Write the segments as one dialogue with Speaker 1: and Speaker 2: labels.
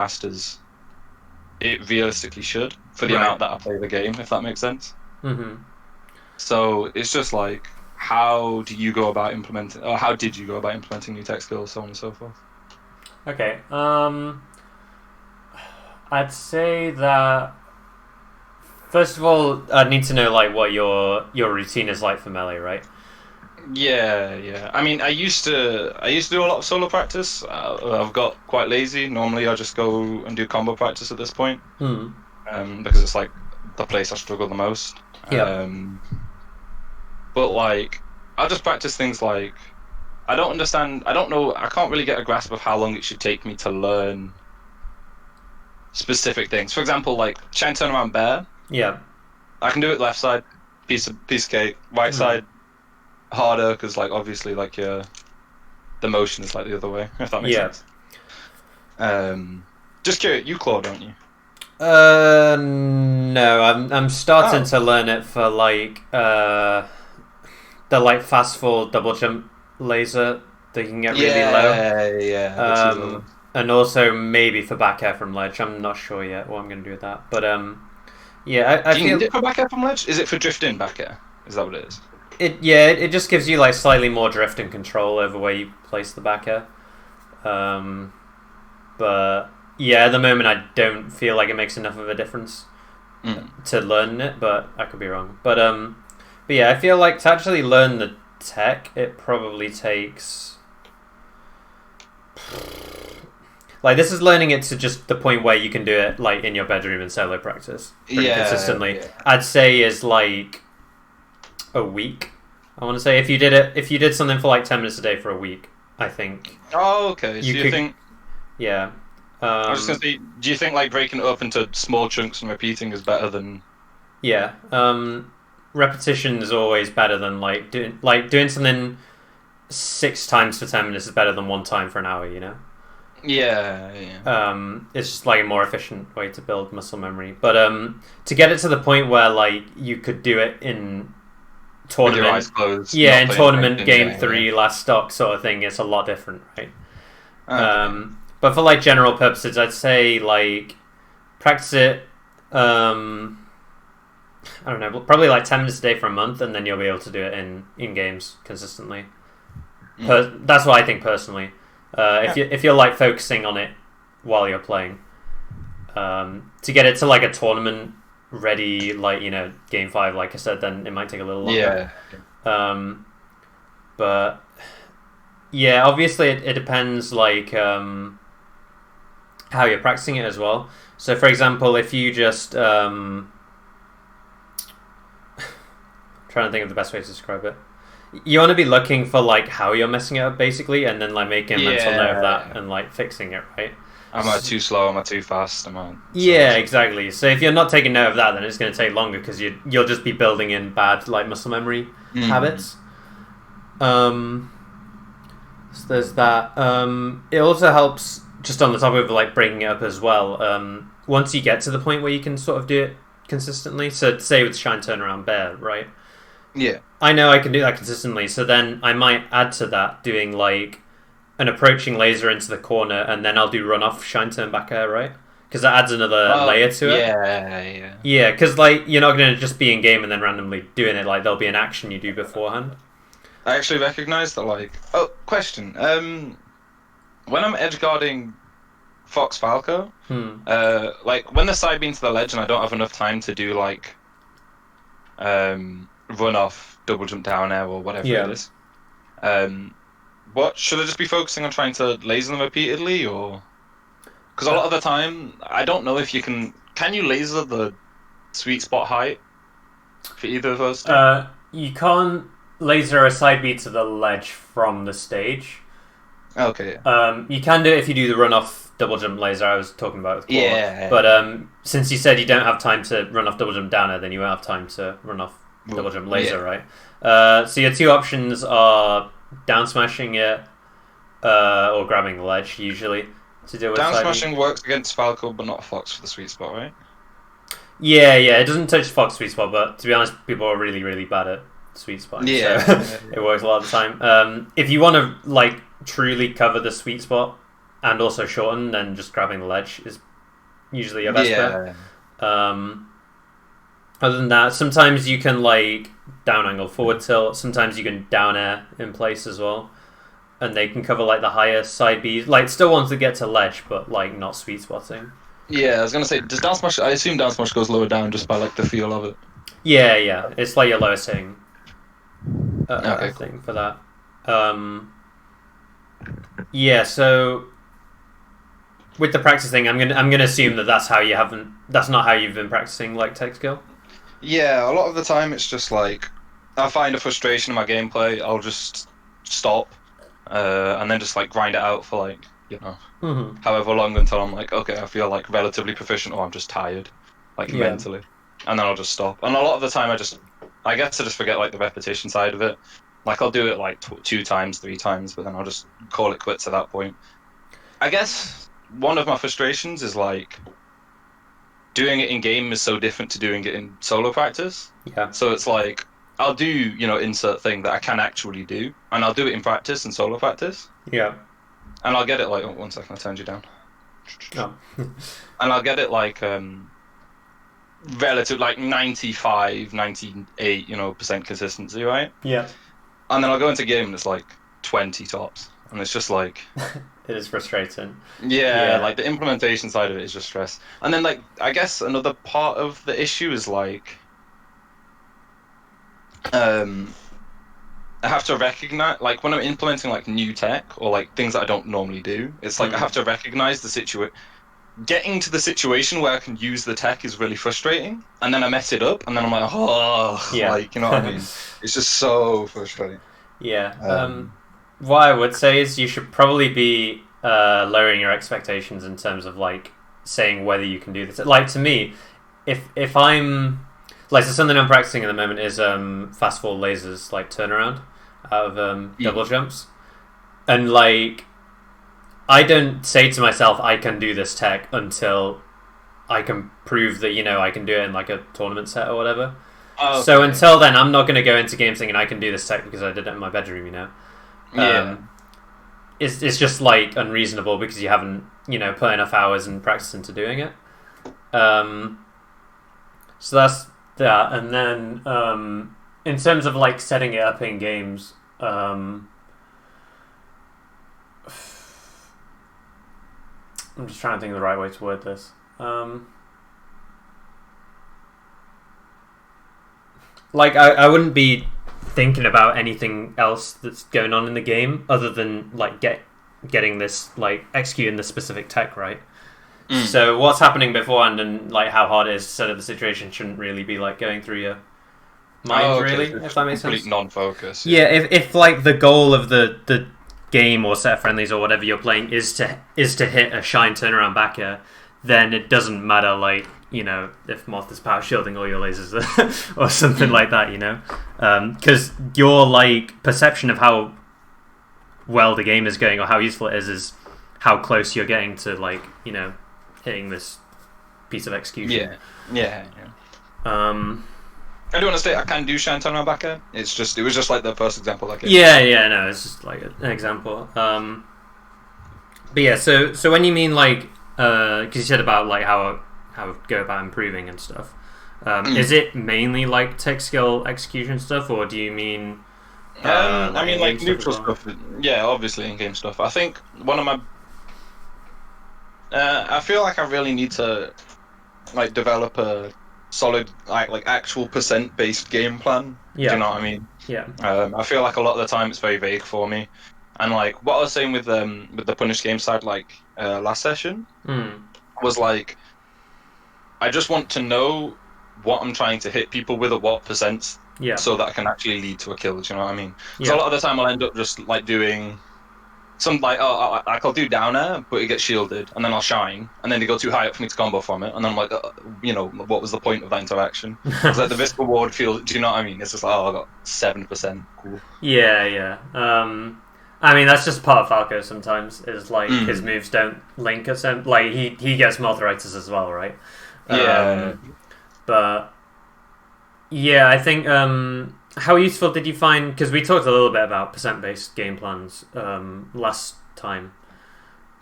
Speaker 1: fast as it realistically should for the
Speaker 2: Right.
Speaker 1: amount that I play the game, if that makes sense.
Speaker 2: Mm-hmm.
Speaker 1: So it's just like, how do you go about implementing, or how did you go about implementing new tech skills, so on and so forth?
Speaker 2: Okay. I'd say that first of all, I'd need to know like what your routine is like for melee, right?
Speaker 1: Yeah, yeah. I mean, I used to do a lot of solo practice. I've got quite lazy. Normally, I just go and do combo practice at this point,
Speaker 2: Hmm.
Speaker 1: because it's like the place I struggle the most.
Speaker 2: Yep.
Speaker 1: But like, I'll just practice things like I don't understand. I don't know. I can't really get a grasp of how long it should take me to learn specific things. For example, like Shine Turn Around Bear.
Speaker 2: Yeah.
Speaker 1: I can do it left side, piece of cake. Right side harder because like obviously like the motion is like the other way. If that makes
Speaker 2: Yeah.
Speaker 1: sense. Just curious. You claw, don't you?
Speaker 2: No, I'm starting
Speaker 1: Oh.
Speaker 2: to learn it for like the like fast fall double jump laser that you can get really low.
Speaker 1: Yeah. The two levels.
Speaker 2: And also maybe for back air from ledge. I'm not sure yet what I'm going to do with that. But yeah, I
Speaker 1: Do you
Speaker 2: feel
Speaker 1: need it for back air from ledge? Is it for drifting back air? Is that what it is?
Speaker 2: it just gives you like slightly more drift and control over where you place the back air. But yeah, at the moment I don't feel like it makes enough of a difference to learn it, but I could be wrong. But yeah, I feel like to actually learn the tech, it probably takes. Like this is learning it to just the point where you can do it like in your bedroom and solo practice pretty consistently.
Speaker 1: Yeah.
Speaker 2: I'd say is like a week. I want to say if you did something for like 10 minutes a day for a week, I think.
Speaker 1: Oh, okay. So you think?
Speaker 2: Yeah.
Speaker 1: I was just gonna say, do you think like breaking it up into small chunks and repeating is better than?
Speaker 2: Yeah. Repetition is always better than doing something 6 times for 10 minutes is better than 1 time for an hour. You know.
Speaker 1: Yeah.
Speaker 2: It's just like a more efficient way to build muscle memory. But to get it to the point where like you could do it in tournament,
Speaker 1: with your eyes closed.
Speaker 2: yeah, in
Speaker 1: not playing
Speaker 2: tournament
Speaker 1: anything,
Speaker 2: game 3 last stock sort of thing, it's a lot different, right?
Speaker 1: Okay.
Speaker 2: But for like general purposes, I'd say like practice it. I don't know, probably like 10 minutes a day for a month, and then you'll be able to do it in games consistently. That's what I think personally. If you're like focusing on it while you're playing, to get it to like a tournament ready, like game 5, like I said, then it might take a little longer.
Speaker 1: Yeah.
Speaker 2: But yeah, obviously it depends like how you're practicing it as well. So for example, if you just trying to think of the best way to describe it. You want to be looking for like how you're messing it up basically, and then like making a mental note of that and like fixing it, right?
Speaker 1: Am I too slow? Am I too fast?
Speaker 2: Yeah, exactly. So if you're not taking note of that, then it's going to take longer because you'll just be building in bad like muscle memory habits. So there's that. It also helps just on the topic of like breaking it up as well. Once you get to the point where you can sort of do it consistently, so say with Shine Turnaround Bear, right?
Speaker 1: Yeah.
Speaker 2: I know I can do that consistently, so then I might add to that doing like an approaching laser into the corner, and then I'll do run off Shine Turn Back Air, right? Because that adds another layer to it. Yeah, because like you're not going to just be in game and then randomly doing it. Like there'll be an action you do beforehand.
Speaker 1: I actually recognise that. Like, question. When I'm edge guarding Fox Falco, like when the side beam to the ledge and I don't have enough time to do like run off, double jump down air or whatever it is. What should I just be focusing on trying to laser them repeatedly, or because a lot of the time I don't know if you can you laser the sweet spot height for either of those two?
Speaker 2: You can't laser a side beat to the ledge from the stage.
Speaker 1: Okay.
Speaker 2: You can do it if you do the run off double jump laser I was talking about with Claw.
Speaker 1: Yeah.
Speaker 2: But since you said you don't have time to run off double jump downer, then you won't have time to run off double jump laser, right? So your two options are down smashing it or grabbing the ledge usually to deal with
Speaker 1: down smashing works against Falco, but not Fox for the sweet spot, right?
Speaker 2: Yeah, it doesn't touch Fox sweet spot, but to be honest, people are really, really bad at sweet spot. So it works a lot of the time. If you want to like truly cover the sweet spot and also shorten, then just grabbing the ledge is usually your best bet. Other than that, sometimes you can like down angle forward tilt. Sometimes you can down air in place as well, and they can cover like the higher side Bs. Like still want to get to ledge, but like not sweet spotting.
Speaker 1: Yeah, I was gonna say, does down smash? I assume down smash goes lower down just by like the feel of it.
Speaker 2: Yeah, it's like your lowest hitting
Speaker 1: Okay,
Speaker 2: thing for that. Yeah, so with the practice thing, I'm gonna assume that that's not how you've been practicing like tech skill.
Speaker 1: Yeah, a lot of the time it's just like I find a frustration in my gameplay. I'll just stop, and then just like grind it out for like however long until I'm like, okay, I feel like relatively proficient, or I'm just tired, like mentally, and then I'll just stop. And a lot of the time I guess I just forget like the repetition side of it. Like I'll do it like 2 times, 3 times, but then I'll just call it quits at that point. I guess one of my frustrations is like doing it in game is so different to doing it in solo practice.
Speaker 2: Yeah.
Speaker 1: So it's like I'll do, insert thing that I can actually do, and I'll do it in practice and solo practice.
Speaker 2: Yeah.
Speaker 1: And I'll get it like, 1 second, I turned you down.
Speaker 2: Oh.
Speaker 1: And I'll get it like relative like 95, 98, percent consistency, right?
Speaker 2: Yeah.
Speaker 1: And then I'll go into game and it's like 20 tops. And it's just like
Speaker 2: it is frustrating.
Speaker 1: Yeah, like the implementation side of it is just stress. And then like I guess another part of the issue is like I have to recognize like when I'm implementing like new tech or like things that I don't normally do, it's like I have to recognize the situation. Getting to the situation where I can use the tech is really frustrating, and then I mess it up, and then I'm like, like, you know what I mean? It's just so frustrating.
Speaker 2: Yeah. What I would say is you should probably be lowering your expectations in terms of like saying whether you can do this. Like to me, if I'm like so something I'm practicing at the moment is fast fall lasers like turnaround out of double jumps, and like I don't say to myself I can do this tech until I can prove that I can do it in like a tournament set or whatever. Okay. So until then, I'm not going to go into games thinking I can do this tech because I did it in my bedroom. It's just like unreasonable because you haven't put enough hours and practice into doing it. So that's that, and then in terms of like setting it up in games, I'm just trying to think of the right way to word this. Like I wouldn't be thinking about anything else that's going on in the game other than like getting this like executing the specific tech right. So what's happening beforehand and like how hard it is to set up the situation shouldn't really be like going through your mind really, if that makes sense.
Speaker 1: Complete non-focus.
Speaker 2: Yeah, if like the goal of the game or set of friendlies or whatever you're playing is to hit a shine turnaround back air, then it doesn't matter like if Moth is power shielding all your lasers or something like that, because your like perception of how well the game is going or how useful it is how close you're getting to like hitting this piece of execution.
Speaker 1: Yeah. I do want to say I can do shine turnaround back air. It was just like the first example I gave.
Speaker 2: No, it's just like an example. But yeah, so when you mean like because you said about like how go about improving and stuff, is it mainly like tech skill execution stuff, or do you mean
Speaker 1: I mean like neutral stuff? Yeah, obviously in-game stuff. I think one of my I feel like I really need to like develop a solid like actual percent based game plan. Do you know what I mean?
Speaker 2: Yeah.
Speaker 1: I feel like a lot of the time it's very vague for me, and like what I was saying with the punished game side like last session was like I just want to know what I'm trying to hit people with at what percent, so that I can actually lead to a kill. Do you know what I mean? Because a lot of the time I'll end up just like doing some like I'll do down air, but it gets shielded, and then I'll shine, and then they go too high up for me to combo from it, and then I'm like, what was the point of that interaction? It's like the visible ward field. Do you know what I mean? It's just like, I got 7%. Cool.
Speaker 2: Yeah. I mean that's just part of Falco. Sometimes is like his moves don't link us, and like he gets Motheritis as well, right? But yeah, I think how useful did you find? Because we talked a little bit about percent-based game plans last time.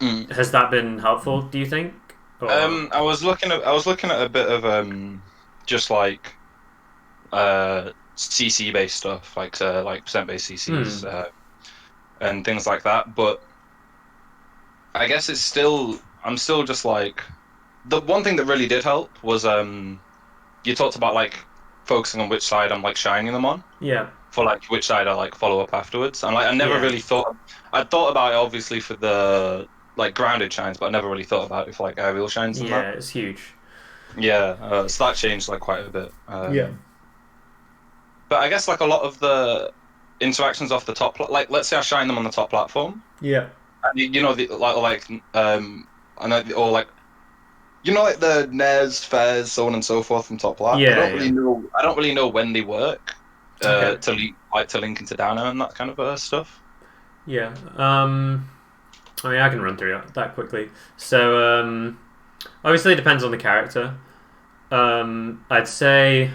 Speaker 2: Has that been helpful, do you think? Or...
Speaker 1: I was looking at a bit of just like CC based stuff, like percent based CCs and things like that. But I guess I'm still just like the one thing that really did help was you talked about like focusing on which side I'm like shining them on.
Speaker 2: Yeah.
Speaker 1: For like which side I like follow up afterwards. And like I never
Speaker 2: Yeah.
Speaker 1: really thought I thought about it obviously for the like grounded shines, but I never really thought about it for like aerial shines and that.
Speaker 2: Yeah, it's huge.
Speaker 1: Yeah, so that changed like quite a bit.
Speaker 2: Yeah.
Speaker 1: But I guess like a lot of the interactions off the like let's say I shine them on the top platform.
Speaker 2: Yeah.
Speaker 1: And you know the I know or like you know like the Nares, Fairs, so on and so forth from top plat.
Speaker 2: Yeah,
Speaker 1: I don't really know when they work.
Speaker 2: Okay.
Speaker 1: To link into Downer and that kind of stuff.
Speaker 2: Yeah. I mean, I can run through that quickly. So, obviously, it depends on the character. I'd say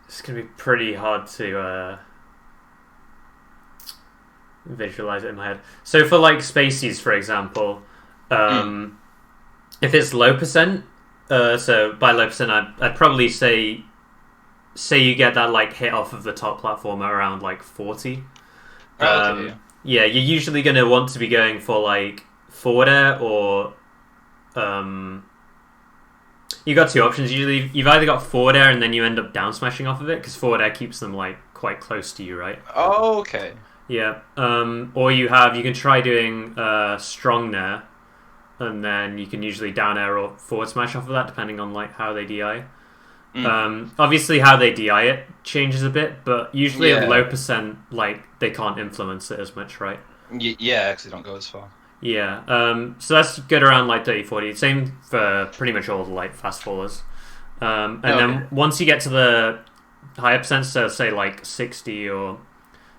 Speaker 2: it's gonna be pretty hard to visualize it in my head. So, for like Spacies, for example, if it's low percent, so by low percent, I'd probably say you get that like hit off of the top platform at around like 40.
Speaker 1: Okay,
Speaker 2: yeah, you're usually going to want to be going for like forward air or you got two options. Usually you've either got forward air and then you end up down smashing off of it because forward air keeps them like quite close to you, right?
Speaker 1: Oh, okay.
Speaker 2: Yeah. Or you can try doing strong nair and then you can usually down air or forward smash off of that depending on like how they DI. Obviously, how they DI it changes a bit, but usually at low percent, like they can't influence it as much, right?
Speaker 1: Yeah, because they don't go as far.
Speaker 2: Yeah. So that's good around like 30, 40. Same for pretty much all the like fast fallers. Then once you get to the higher percent, so say like 60 or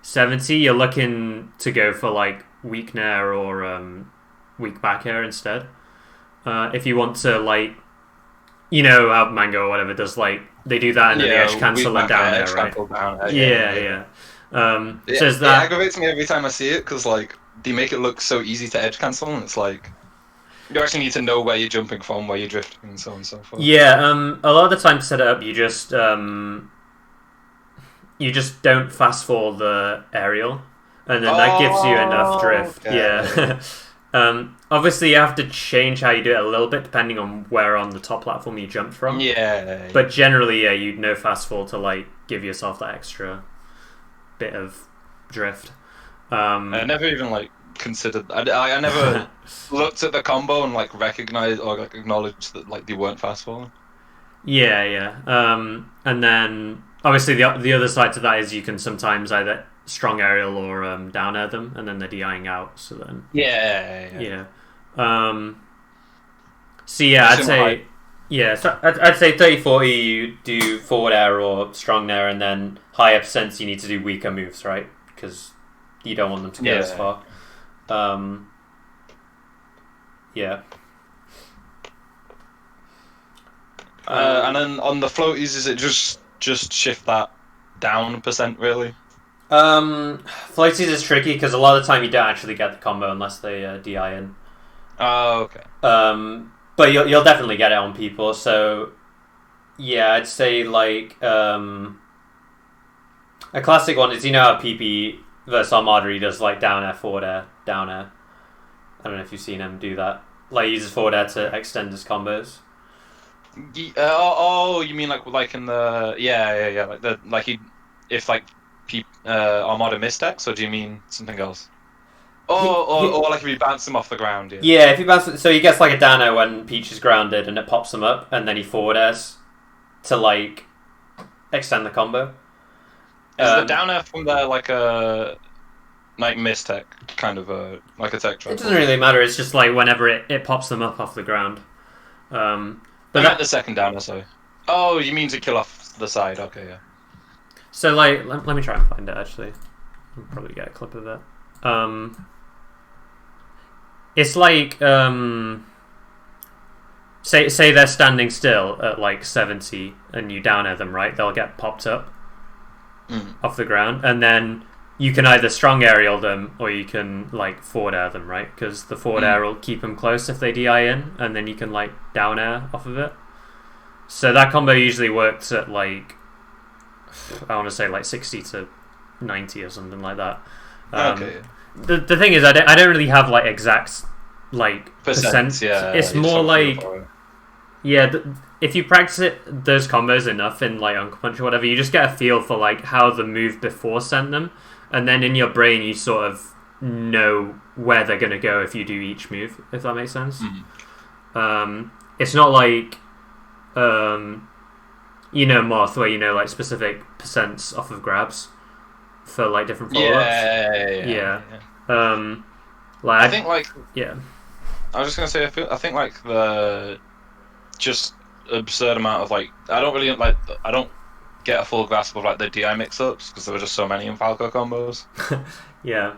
Speaker 2: 70, you're looking to go for like weak nair or weak back air instead. If you want to like. You know how Mango or whatever does like they do that and then they edge cancel and down air, right? Yeah. So is that...
Speaker 1: It aggravates me every time I see it because like they make it look so easy to edge cancel and it's like you actually need to know where you're jumping from, where you're drifting, and so on and so forth.
Speaker 2: Yeah, a lot of the time to set it up, you just don't fast fall the aerial, and then that gives you enough drift. Okay. Yeah. Obviously, you have to change how you do it a little bit depending on where on the top platform you jumped from.
Speaker 1: Yeah.
Speaker 2: But generally, yeah, you'd no fast fall to like give yourself that extra bit of drift.
Speaker 1: I never even like considered. I never looked at the combo and like recognized or like acknowledged that like they weren't fast falling.
Speaker 2: Yeah. And then obviously the other side to that is you can sometimes either strong aerial or down air them, and then they're DIing out. So then yeah. So yeah, I'd say so I'd say 30-40 you do forward air or strong air, and then higher percents you need to do weaker moves, right? Because you don't want them to go as far. Yeah.
Speaker 1: And then on the floaties, is it just shift that down percent really?
Speaker 2: Floaties is tricky because a lot of the time you don't actually get the combo unless they DI in.
Speaker 1: Oh, okay.
Speaker 2: But you'll definitely get it on people. So yeah, I'd say like a classic one is, you know how PP versus Armada he does like down air, forward air, down air. I don't know if you've seen him do that. Like he uses forward air to extend his combos.
Speaker 1: You mean like in the if Armada mistakes, or do you mean something else? Or like if you bounce them off the ground.
Speaker 2: Yeah, if you bounce, so he gets like a down air when Peach is grounded and it pops him up, and then he forward airs to like extend the combo.
Speaker 1: Is the down air from there like a mistech kind of like a tech trap?
Speaker 2: It doesn't really matter. It's just like whenever it pops them up off the ground.
Speaker 1: But not the second down air, sorry. Oh, you mean to kill off the side? Okay, yeah.
Speaker 2: So like, let me try and find it actually. I'll probably get a clip of it. It's like say they're standing still at like 70 and you down air them, right? They'll get popped up off the ground, and then you can either strong aerial them or you can like forward air them, right? Because the forward air will keep them close if they DI in, and then you can like down air off of it. So that combo usually works at like, I want to say like 60 to 90 or something like that.
Speaker 1: Okay.
Speaker 2: The thing is, I don't really have like exact like percent.
Speaker 1: Yeah,
Speaker 2: it's more like, yeah, if you practice those combos enough in like Uncle Punch or whatever, you just get a feel for like how the move before sent them, and then in your brain you sort of know where they're gonna go if you do each move. If that makes sense. It's not like you know, Moth, where you know like specific percents off of grabs for like different follow-ups. Yeah. Like
Speaker 1: I think like
Speaker 2: yeah.
Speaker 1: I was just gonna say I think like the just absurd amount of like I don't get a full grasp of like the DI mix-ups because there were just so many in Falco combos.
Speaker 2: Yeah.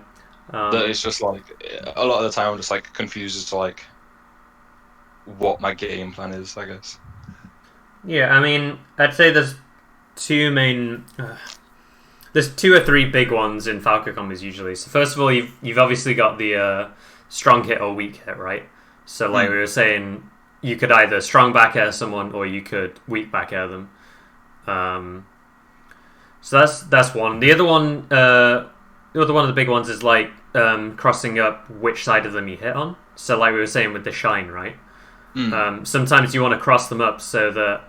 Speaker 1: That it's just like a lot of the time I'm just like confused as to like what my game plan is, I guess.
Speaker 2: Yeah, I mean, I'd say there's two main. There's two or three big ones in Falco combos usually. So first of all, you've obviously got the strong hit or weak hit, right? So like we were saying, you could either strong back air someone or you could weak back air them. So that's one. The other one of the big ones is like crossing up which side of them you hit on. So like we were saying with the shine, right? Sometimes you want to cross them up so that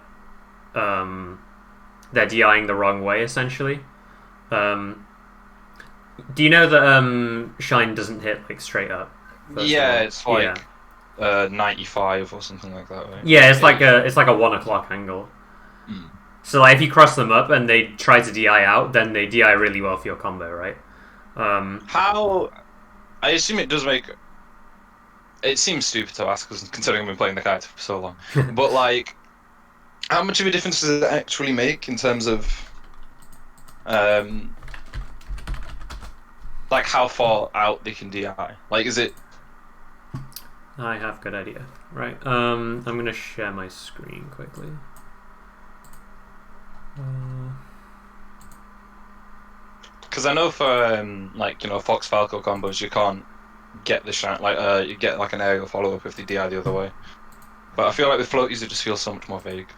Speaker 2: they're DIing the wrong way, essentially. Do you know that shine doesn't hit like straight up?
Speaker 1: Yeah, it's like 95 or something like that, right?
Speaker 2: Yeah, it's like a 1 o'clock angle. So like if you cross them up and they try to DI out, then they DI really well for your combo, right?
Speaker 1: How? I assume it does make. It seems stupid to ask, because considering I've been playing the character for so long. But like, how much of a difference does it actually make in terms of, like how far out they can DI? Like, is it?
Speaker 2: I have a good idea. Right. I'm gonna share my screen quickly.
Speaker 1: Because I know for like Fox Falco combos, you can't get the shine like you get like an aerial follow up if they DI the other way. But I feel like with floaties it just feels so much more vague.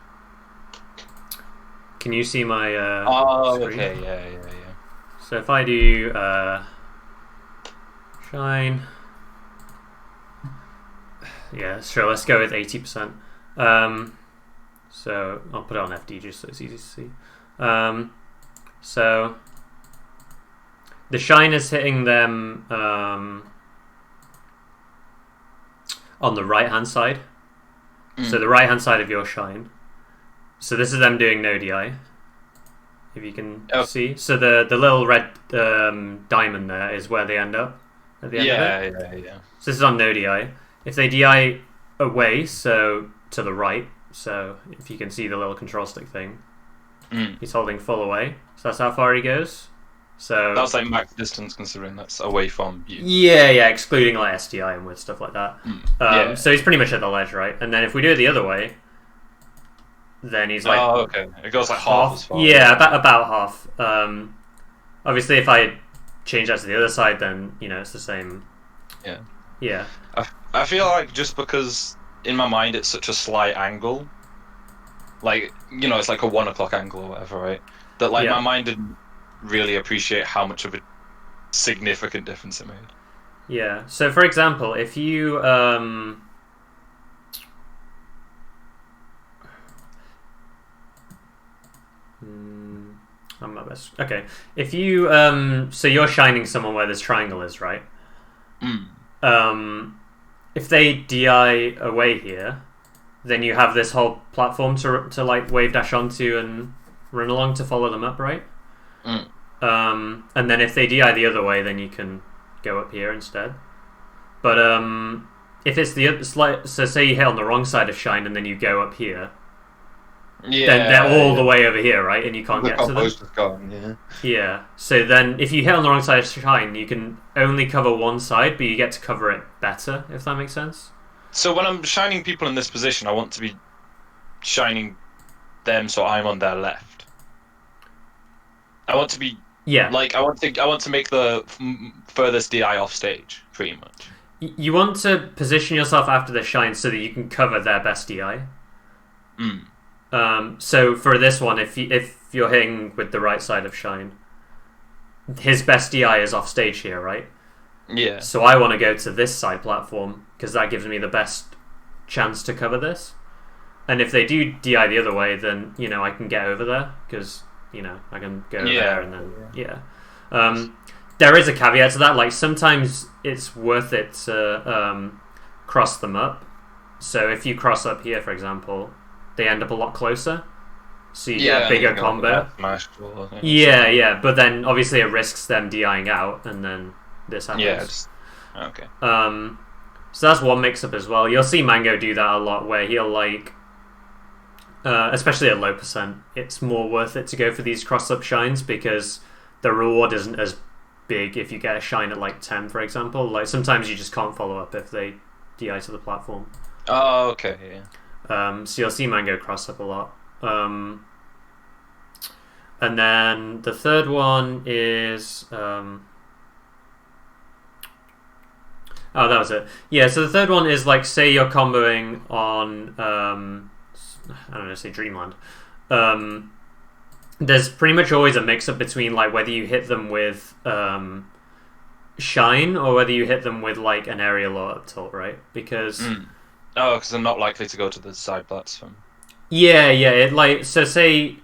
Speaker 2: Can you see my screen?
Speaker 1: Okay, yeah.
Speaker 2: So if I do shine, yeah, sure. Let's go with 80%. So I'll put it on FD just so it's easy to see. So the shine is hitting them on the right hand side. So the right hand side of your shine. So this is them doing no DI. If you can see. So the little red diamond there is where they end up at the end of it. Yeah. So this is on no DI. If they DI away, so to the right, so if you can see the little control stick thing, he's holding full away. So that's how far he goes. So
Speaker 1: that's like max distance considering that's away from you.
Speaker 2: Yeah, excluding like SDI and with stuff like that. So he's pretty much at the ledge, right? And then if we do it the other way, then he's like,
Speaker 1: oh, okay, it goes like half as far.
Speaker 2: Yeah, about half. Obviously, if I change that to the other side, then it's the same. Yeah.
Speaker 1: I feel like just because in my mind it's such a slight angle, like it's like a 1 o'clock angle or whatever, right? That like my mind didn't really appreciate how much of a significant difference it made.
Speaker 2: Yeah. So for example, if you I'm not best. Okay. If you so you're shining someone where this triangle is, right? If they DI away here, then you have this whole platform to like wave dash onto and run along to follow them up, right? And then if they DI the other way, then you can go up here instead. But if it's the other so say you hit on the wrong side of shine and then you go up here, then they're all the way over here, right? And you can't get to them.
Speaker 1: Just gone,
Speaker 2: Yeah. So then if you hit on the wrong side of shine, you can only cover one side, but you get to cover it better, if that makes sense.
Speaker 1: So when I'm shining people in this position, I want to be shining them so I'm on their left. I want to be
Speaker 2: Yeah.
Speaker 1: Like I want to make the furthest DI off stage, pretty much.
Speaker 2: You want to position yourself after the shine so that you can cover their best DI.
Speaker 1: Mm.
Speaker 2: So for this one, if you're hitting with the right side of shine, his best DI is off stage here, right?
Speaker 1: Yeah.
Speaker 2: So I want to go to this side platform because that gives me the best chance to cover this. And if they do DI the other way, then I can get over there because I can go there and then there is a caveat to that. Like sometimes it's worth it to cross them up. So if you cross up here, for example, they end up a lot closer. So you get a bigger combo. Yeah. But then obviously it risks them DIing out, and then this happens.
Speaker 1: Yeah. Okay.
Speaker 2: So that's one mix-up as well. You'll see Mango do that a lot, where he'll especially at low percent, it's more worth it to go for these cross-up shines because the reward isn't as big if you get a shine at 10, for example. Like sometimes you just can't follow up if they DI to the platform.
Speaker 1: Oh, okay. Yeah.
Speaker 2: So you'll see Mango cross up a lot. And then the third one is oh, that was it. Yeah, so the third one is say you're comboing on I don't know, say Dreamland. There's pretty much always a mix-up between whether you hit them with Shine or whether you hit them with an aerial or up tilt, right? Because
Speaker 1: because they're not likely to go to the side platform.
Speaker 2: Yeah. So say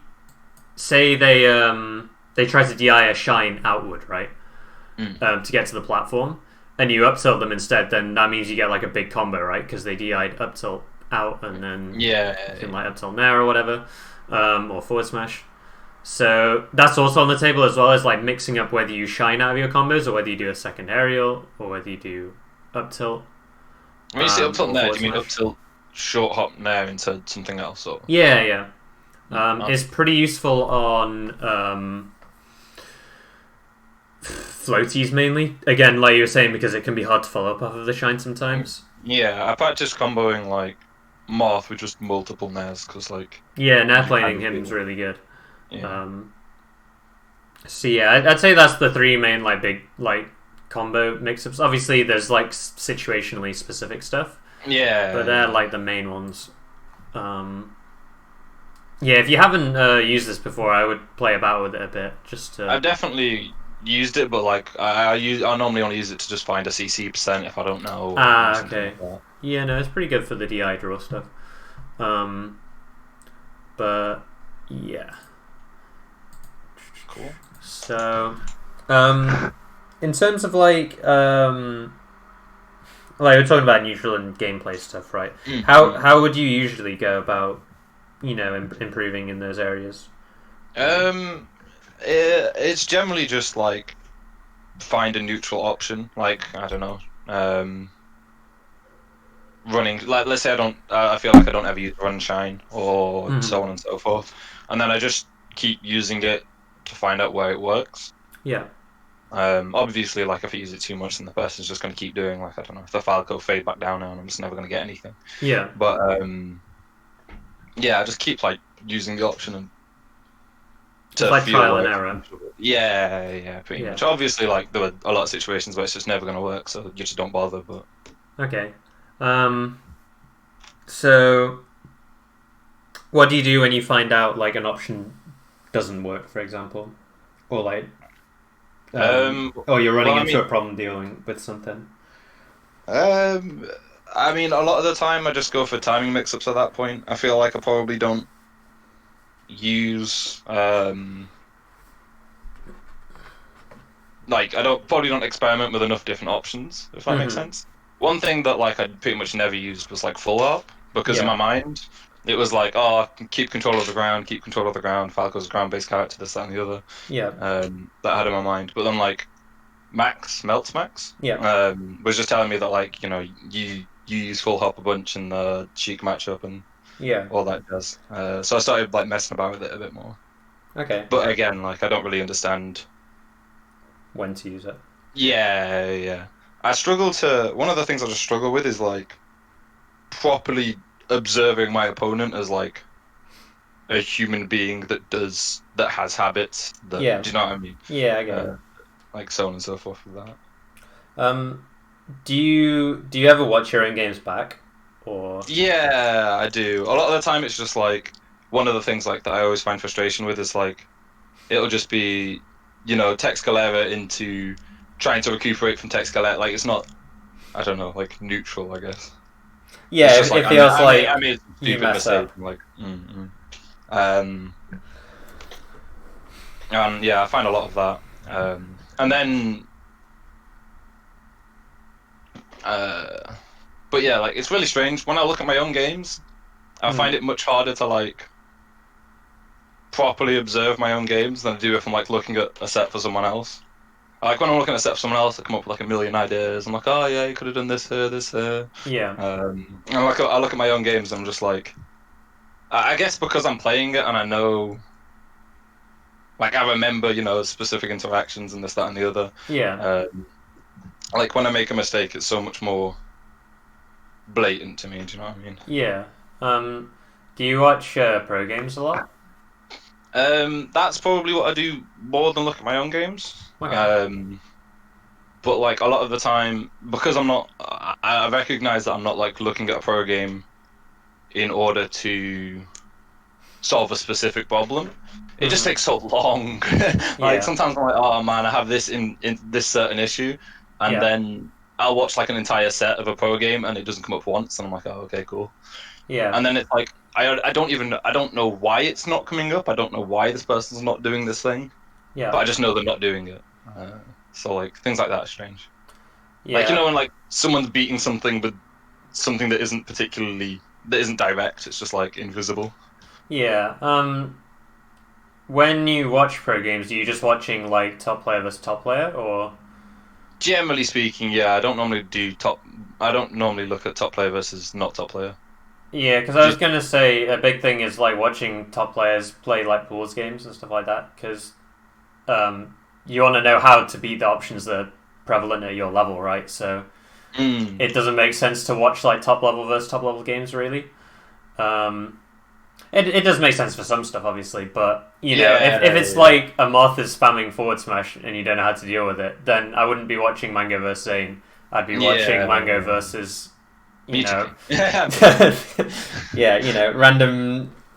Speaker 2: they try to DI a Shine outward, right? To get to the platform, and you up tilt them instead. Then that means you get a big combo, right? Because they DI'd up tilt out, and then you can up tilt nair or whatever, or forward smash. So that's also on the table as well as mixing up whether you shine out of your combos or whether you do a second aerial or whether you do up tilt.
Speaker 1: When you say up tilt nair, do you mean up tilt short hop nair into something else? Or
Speaker 2: yeah. It's pretty useful on floaties mainly. Again, like you were saying, because it can be hard to follow up off of the shine sometimes.
Speaker 1: Yeah, I practiced comboing Moth with just multiple nairs because
Speaker 2: nair planing him is really good.
Speaker 1: Yeah.
Speaker 2: So yeah, I'd say that's the three main big combo mix-ups. Obviously, there's situationally specific stuff.
Speaker 1: Yeah.
Speaker 2: But they're the main ones. Yeah, if you haven't used this before, I would play about with it a bit just to.
Speaker 1: I've definitely used it, but I normally only use it to just find a CC % if I don't know.
Speaker 2: Okay. Yeah, no, it's pretty good for the DI draw stuff. But yeah.
Speaker 1: Cool.
Speaker 2: So, in terms of we're talking about neutral and gameplay stuff, right? How would you usually go about, improving in those areas?
Speaker 1: It's generally just find a neutral option. I don't know. Running. Let's say I feel like I don't ever use run shine or so on and so forth, and then I just keep using it to find out where it works.
Speaker 2: Yeah.
Speaker 1: Obviously, if I use it too much, then the person's just going to keep doing I don't know, if the Falco fade back down now, and I'm just never going to get anything.
Speaker 2: Yeah.
Speaker 1: But I just keep using the option and
Speaker 2: to feel trial and error.
Speaker 1: Yeah, pretty much. Obviously, there were a lot of situations where it's just never going to work, so you just don't bother. But
Speaker 2: okay. So what do you do when you find out an option doesn't work, for example, or or you're running into a problem dealing with something?
Speaker 1: I mean, a lot of the time I just go for timing mix-ups at that point. I feel like I probably don't use probably don't experiment with enough different options, if that makes sense. One thing that I pretty much never used was full harp, because in my mind it was keep control of the ground, Falco's a ground-based character, this, that, and the other.
Speaker 2: Yeah.
Speaker 1: That I had in my mind. But then Max was just telling me that you use full hop a bunch in the Sheik matchup and all that does. So I started messing about with it a bit more.
Speaker 2: Okay.
Speaker 1: But again, I don't really understand
Speaker 2: when to use it.
Speaker 1: Yeah. One of the things I just struggle with is properly observing my opponent as a human being that has habits. Do you know what I mean?
Speaker 2: Yeah, I get it.
Speaker 1: Like so on and so forth with that.
Speaker 2: Do you ever watch your own games back, or?
Speaker 1: Yeah, I do. A lot of the time, it's just like one of the things like that I always find frustration with is like it'll just be, text galera into trying to recuperate from text galera. Like it's not, I don't know, like neutral, I guess.
Speaker 2: Yeah,
Speaker 1: it's just
Speaker 2: it feels like
Speaker 1: I made a
Speaker 2: you
Speaker 1: stupid
Speaker 2: mess
Speaker 1: mistake.
Speaker 2: up.
Speaker 1: Like, yeah, I find a lot of that. And then, but yeah, like it's really strange when I look at my own games. I find it much harder to like properly observe my own games than I do if I'm like looking at a set for someone else. Like when I'm looking at a set for someone else, I come up with like a million ideas. I'm like, oh yeah, you could have done this here, this here.
Speaker 2: Yeah.
Speaker 1: And I look at my own games, and I'm just like, I guess because I'm playing it and I know, like I remember, specific interactions and this, that, and the other.
Speaker 2: Yeah.
Speaker 1: Like when I make a mistake, it's so much more blatant to me. Do you know what I mean?
Speaker 2: Yeah. Do you watch pro games a lot?
Speaker 1: That's probably what I do more than look at my own games.
Speaker 2: Okay.
Speaker 1: But like a lot of the time, because I recognize that I'm not like looking at a pro game in order to solve a specific problem. It just takes so long. Like sometimes I'm like, oh man, I have this in this certain issue, and then I'll watch like an entire set of a pro game and it doesn't come up once, and I'm like, oh okay, cool.
Speaker 2: Yeah.
Speaker 1: And then it's like I don't know why it's not coming up. I don't know why this person's not doing this thing.
Speaker 2: Yeah.
Speaker 1: But I just know they're not doing it. So like things like that are strange.
Speaker 2: Yeah.
Speaker 1: Like when like someone's beating something, but something that isn't direct. It's just like invisible.
Speaker 2: Yeah. When you watch pro games, are you just watching like top player versus top player, or?
Speaker 1: Generally speaking, yeah. I don't normally look at top player versus not top player.
Speaker 2: Yeah, because I was gonna say a big thing is like watching top players play like pools games and stuff like that, because you want to know how to beat the options that are prevalent at your level, right? So it doesn't make sense to watch like top level versus top level games, really. It does make sense for some stuff, obviously, but if it's like a moth is spamming forward smash and you don't know how to deal with it, then I wouldn't be watching Mango versus Zane. I'd be watching Mango versus random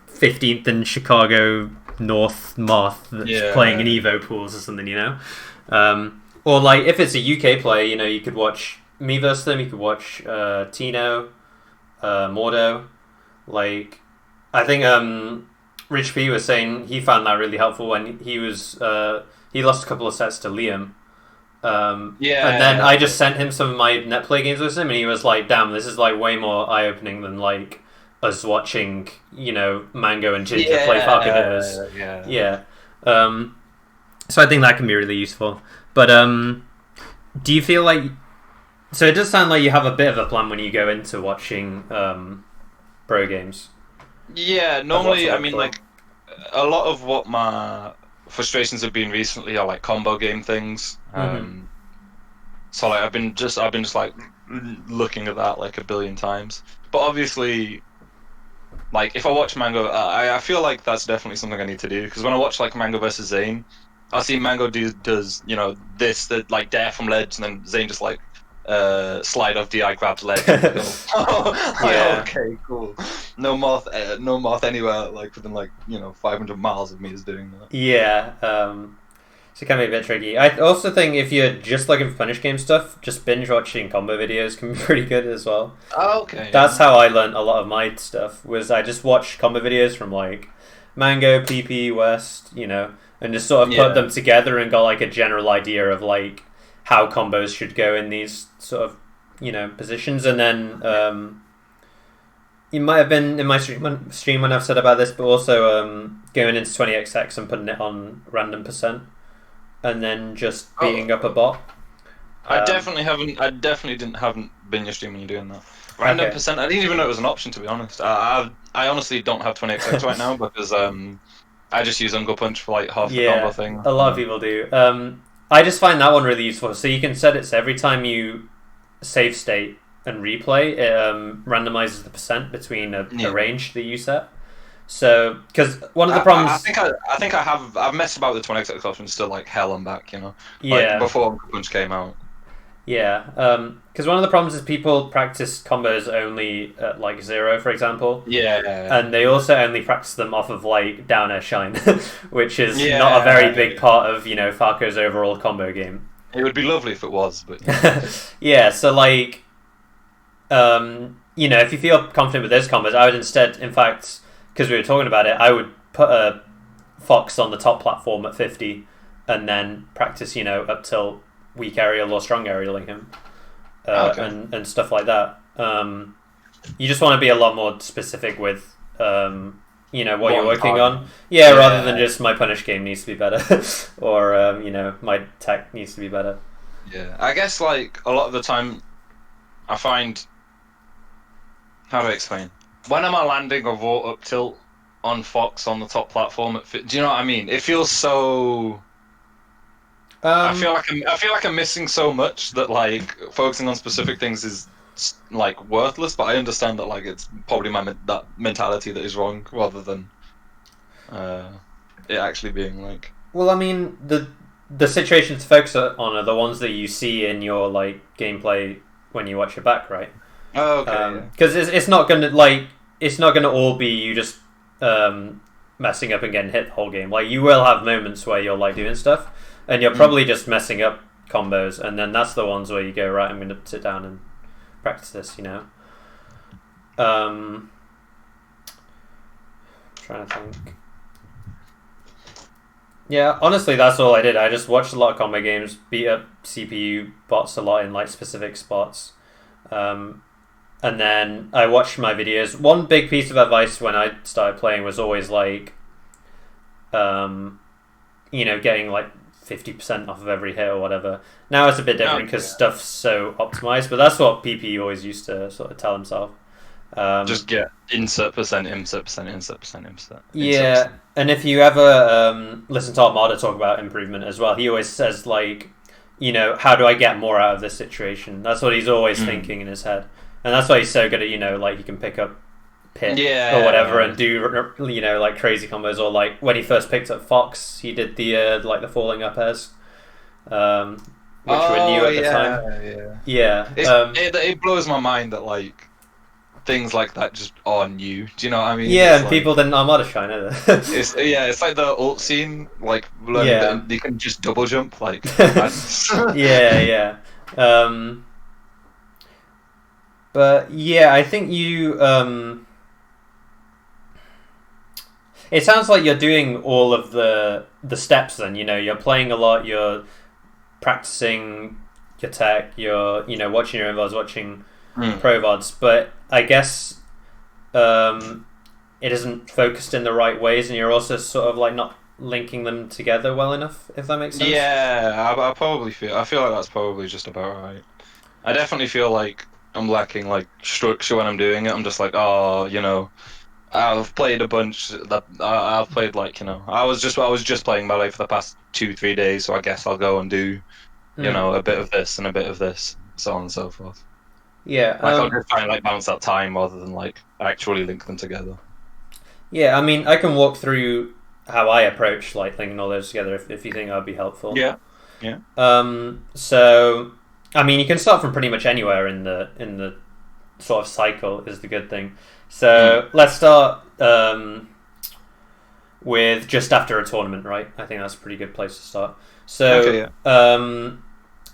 Speaker 2: 15th in Chicago North moth that's playing in Evo pools or something, or like if it's a UK player, you could watch me versus them. You could watch Tino, Mordo, like. I think Rich P was saying he found that really helpful when he lost a couple of sets to Liam. And then I just sent him some of my net play games with him, and he was like, "Damn, this is like way more eye opening than like us watching, Mango and Ginger play Falcon Hitters." Yeah. So I think that can be really useful. But do you feel like? So it does sound like you have a bit of a plan when you go into watching pro games.
Speaker 1: Yeah, normally, I mean, like, a lot of what my frustrations have been recently are like combo game things. So like I've been just like looking at that like a billion times. But obviously, like if I watch Mango, I feel like that's definitely something I need to do, because when I watch like Mango versus Zane, I see Mango does this, that like dare from ledge, and then Zane just like slide off DI grabs ledge. Okay, cool. No moth anywhere like within 500 miles of me is doing that. Yeah.
Speaker 2: So it can be a bit tricky. I also think if you're just looking for punish game stuff, just binge watching combo videos can be pretty good as well.
Speaker 1: Oh, okay.
Speaker 2: That's how I learned a lot of my stuff. Was I just watched combo videos from like Mango, PP, West, and just sort of put them together and got like a general idea of like how combos should go in these sort of positions. And then you might have been in my stream when I've said about this, but also going into 20xx and putting it on random %, and then just beating up a bot.
Speaker 1: I definitely haven't been your stream when you're doing that. Random %. I didn't even know it was an option, to be honest. I honestly don't have 20xx right now because I just use Uncle Punch for like half the combo thing.
Speaker 2: A lot of people do. I just find that one really useful. So you can set it so every time you save state and replay, it randomizes the % between a range that you set. So, because one of the problems,
Speaker 1: I think I've messed about with the 20x options to like hell and back, you know, like
Speaker 2: yeah,
Speaker 1: before Punch came out.
Speaker 2: yeah, because one of the problems is people practice combos only at like 0, for example.
Speaker 1: Yeah.
Speaker 2: And they also only practice them off of like down air shine, which is
Speaker 1: Yeah.
Speaker 2: not a very big part of Falco's overall combo game.
Speaker 1: It would be lovely if it was, but
Speaker 2: yeah. So like, if you feel confident with those combos, I would instead, in fact, because we were talking about it, I would put a Fox on the top platform at 50, and then practice, up till weak aerial or strong aerialing him, and stuff like that. You just want to be a lot more specific with, what you're working on. Yeah, rather than just my punish game needs to be better, or my tech needs to be better.
Speaker 1: Yeah, I guess like a lot of the time, I find. How do I explain? When am I landing a vault up tilt on Fox on the top platform? Do you know what I mean? It feels so. I feel like I'm missing so much that like focusing on specific things is like worthless. But I understand that like it's probably that mentality that is wrong rather than it actually being like.
Speaker 2: Well, I mean the situations to focus on are the ones that you see in your like gameplay when you watch it back, right?
Speaker 1: Oh, okay.
Speaker 2: Because it's not gonna all be you just messing up and getting hit the whole game. Like you will have moments where you're like doing stuff, and you're probably just messing up combos, and then that's the ones where you go, right, I'm going to sit down and practice this. Trying to think. Yeah, honestly, that's all I did. I just watched a lot of combo games, beat up CPU bots a lot in like specific spots. And then I watched my videos. One big piece of advice when I started playing was always like, getting like 50% off of every hit or whatever. Now it's a bit different because stuff's so optimized, but that's what PP always used to sort of tell himself.
Speaker 1: Just get insert percent, insert percent, insert percent, insert.
Speaker 2: Yeah, and if you ever listen to Armada talk about improvement as well, he always says like, how do I get more out of this situation? That's what he's always thinking in his head. And that's why he's so good at, like he can pick up Pit or whatever and do, like crazy combos. Or like when he first picked up Fox, he did the like the falling up airs, which were new at the time. Yeah.
Speaker 1: It blows my mind that like things like that just are new. Do you know what I mean?
Speaker 2: Yeah, and like, people didn't Armada shine either.
Speaker 1: it's like the ult scene, like learning that you can just double jump, like.
Speaker 2: yeah. But yeah, I think you. It sounds like you're doing all of the steps. Then you're playing a lot. You're practicing your tech. You're watching your invods, watching pro VODs. But I guess it isn't focused in the right ways, and you're also sort of like not linking them together well enough. If that makes sense.
Speaker 1: Yeah, I probably feel. I feel like that's probably just about right. I definitely feel like I'm lacking like structure when I'm doing it. I'm just like, I've played a bunch. That I've played like I was just playing Melee for the past 2-3 days, so I guess I'll go and do a bit of this and a bit of this, so on and so forth.
Speaker 2: Yeah,
Speaker 1: I'll just try and like balance that time rather than like actually link them together.
Speaker 2: Yeah, I mean, I can walk through how I approach like linking all those together if you think that would be helpful.
Speaker 1: Yeah.
Speaker 2: So. I mean, you can start from pretty much anywhere in the sort of cycle is the good thing. So let's start with just after a tournament, right? I think that's a pretty good place to start. So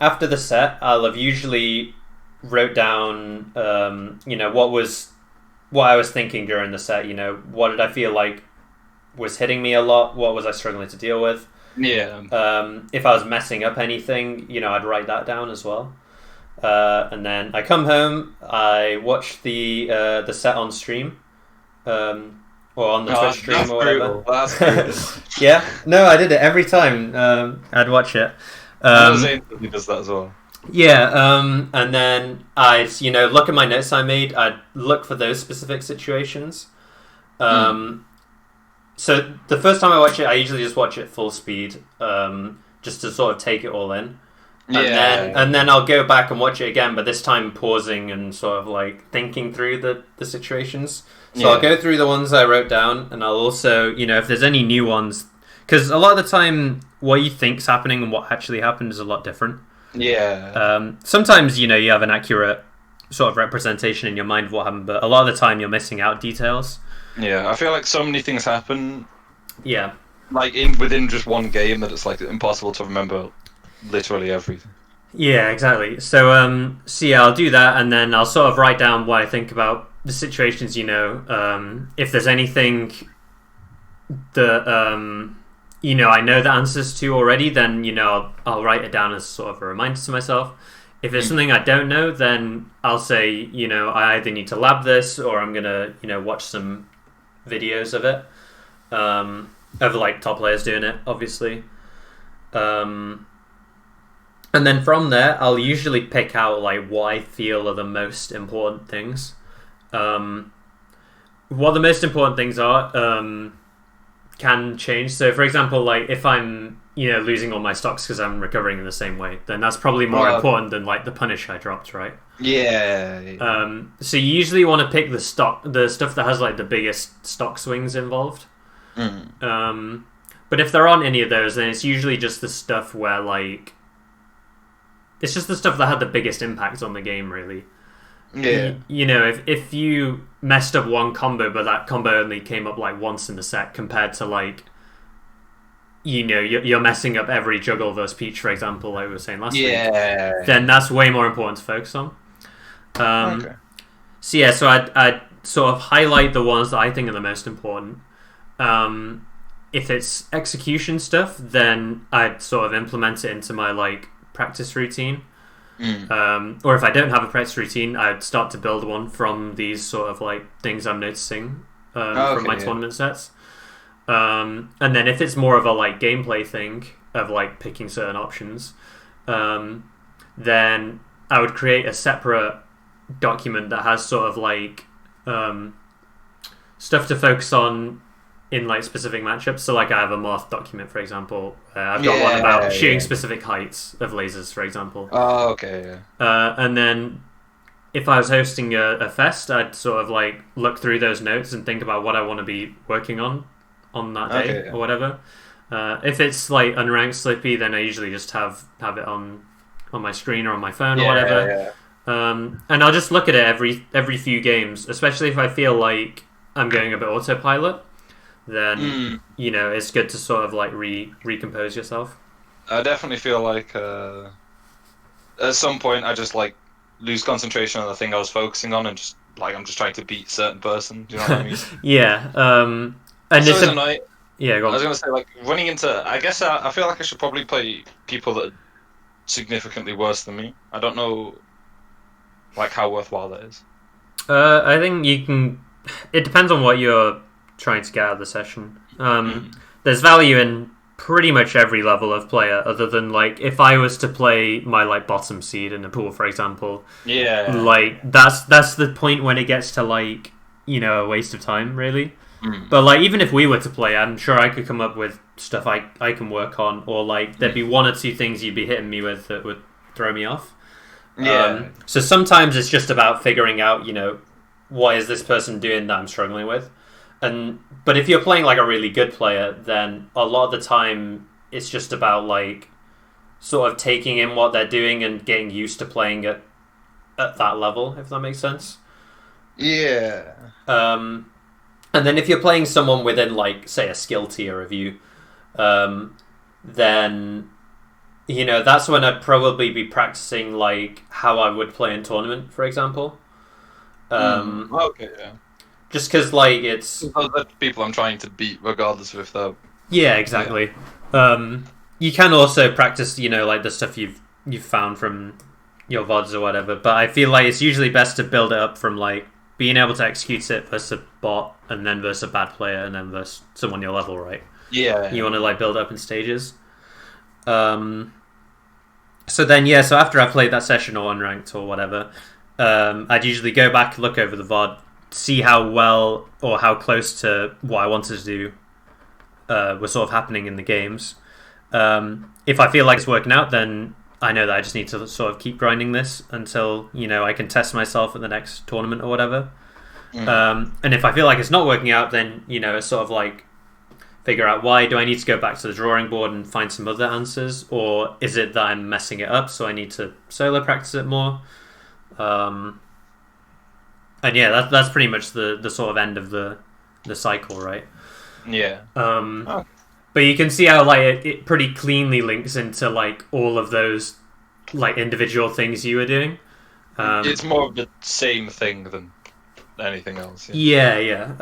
Speaker 2: after the set, I'll have usually wrote down what I was thinking during the set. What did I feel like was hitting me a lot? What was I struggling to deal with?
Speaker 1: Yeah.
Speaker 2: If I was messing up anything, I'd write that down as well. And then I come home, I watch the set on stream, or on the Twitch stream or whatever.
Speaker 1: That's brutal.
Speaker 2: Yeah, no, I did it every time. I'd watch it.
Speaker 1: Zane does that as well.
Speaker 2: Yeah, and then I'd look at my notes I made. I'd look for those specific situations. So the first time I watch it, I usually just watch it full speed, just to sort of take it all in. And then I'll go back and watch it again, but this time pausing and sort of like thinking through the situations. So I'll go through the ones I wrote down, and I'll also, if there's any new ones, because a lot of the time what you think's happening and what actually happened is a lot different.
Speaker 1: Yeah.
Speaker 2: Sometimes, you have an accurate sort of representation in your mind of what happened, but a lot of the time you're missing out details.
Speaker 1: Yeah, I feel like so many things happen.
Speaker 2: Yeah.
Speaker 1: Like within just one game that it's like impossible to remember literally everything.
Speaker 2: Yeah, exactly. So yeah, I'll do that, and then I'll sort of write down what I think about the situations. If there's anything that I know the answers to already, then I'll write it down as sort of a reminder to myself. If there's something I don't know, then I'll say I either need to lab this or I'm gonna watch some videos of it, of like top players doing it, obviously. And then from there, I'll usually pick out like what I feel are the most important things. What the most important things are can change. So, for example, like if I'm losing all my stocks because I'm recovering in the same way, then that's probably more important than like the punish I dropped, right?
Speaker 1: Yeah.
Speaker 2: So you usually want to pick the stuff that has like the biggest stock swings involved. But if there aren't any of those, then it's usually just the stuff where like it's just the stuff that had the biggest impact on the game, really.
Speaker 1: Yeah.
Speaker 2: If you messed up one combo, but that combo only came up like once in the set, compared to like, you're messing up every juggle versus Peach, for example, like we were saying last week. Then that's way more important to focus on.
Speaker 1: Okay.
Speaker 2: So yeah, so I'd sort of highlight the ones that I think are the most important. If it's execution stuff, then I'd sort of implement it into my like practice routine. Or if I don't have a practice routine, I'd start to build one from these sort of like things I'm noticing from my tournament sets. And then if it's more of a like gameplay thing of like picking certain options, then I would create a separate document that has sort of like stuff to focus on in like specific matchups. So like I have a Moth document, for example. I've got one about shooting specific heights of lasers, for example.
Speaker 1: Oh, okay.
Speaker 2: And then if I was hosting a fest, I'd sort of like look through those notes and think about what I want to be working on that day or whatever. If it's like unranked Slippy, then I usually just have it on my screen or on my phone or whatever. And I'll just look at it every few games, especially if I feel like I'm going a bit autopilot. Then it's good to sort of like recompose yourself.
Speaker 1: I definitely feel like at some point I just like lose concentration on the thing I was focusing on and just like I'm just trying to beat a certain person. Do you know what I mean?
Speaker 2: Yeah. And
Speaker 1: it's annoying.
Speaker 2: Yeah, go on.
Speaker 1: I was gonna say like running into. I guess I feel like I should probably play people that are significantly worse than me. I don't know, like how worthwhile that is.
Speaker 2: I think you can. It depends on what you're trying to get out of the session. There's value in pretty much every level of player, other than like if I was to play my like bottom seed in a pool, for example. Like that's the point when it gets to like a waste of time, really. But like even if we were to play, I'm sure I could come up with stuff I can work on, or like there'd be one or two things you'd be hitting me with that would throw me off. So sometimes it's just about figuring out what is this person doing that I'm struggling with. But if you're playing like a really good player, then a lot of the time it's just about like sort of taking in what they're doing and getting used to playing at that level, if that makes sense.
Speaker 1: Yeah.
Speaker 2: And then if you're playing someone within like say a skill tier of you, then that's when I'd probably be practicing like how I would play in tournament, for example.
Speaker 1: Okay, yeah.
Speaker 2: Just because, like, it's...
Speaker 1: The people I'm trying to beat, regardless of if they're...
Speaker 2: Yeah, exactly. Yeah. You can also practice, like, the stuff you've found from your VODs or whatever, but I feel like it's usually best to build it up from, like, being able to execute it versus a bot, and then versus a bad player, and then versus someone your level, right?
Speaker 1: Yeah.
Speaker 2: You want to, like, build up in stages. So then, so after I played that session or unranked or whatever, I'd usually go back, look over the VOD, see how well or how close to what I wanted to do was sort of happening in the games. If I feel like it's working out, then I know that I just need to sort of keep grinding this until I can test myself at the next tournament or whatever. And if I feel like it's not working out, then it's sort of like figure out why. Do I need to go back to the drawing board and find some other answers, or is it that I'm messing it up, so I need to solo practice it more? And yeah, that's pretty much the sort of end of the cycle, right?
Speaker 1: Yeah.
Speaker 2: But you can see how like it pretty cleanly links into like all of those like individual things you were doing.
Speaker 1: It's more of the same thing than anything else.
Speaker 2: Yeah.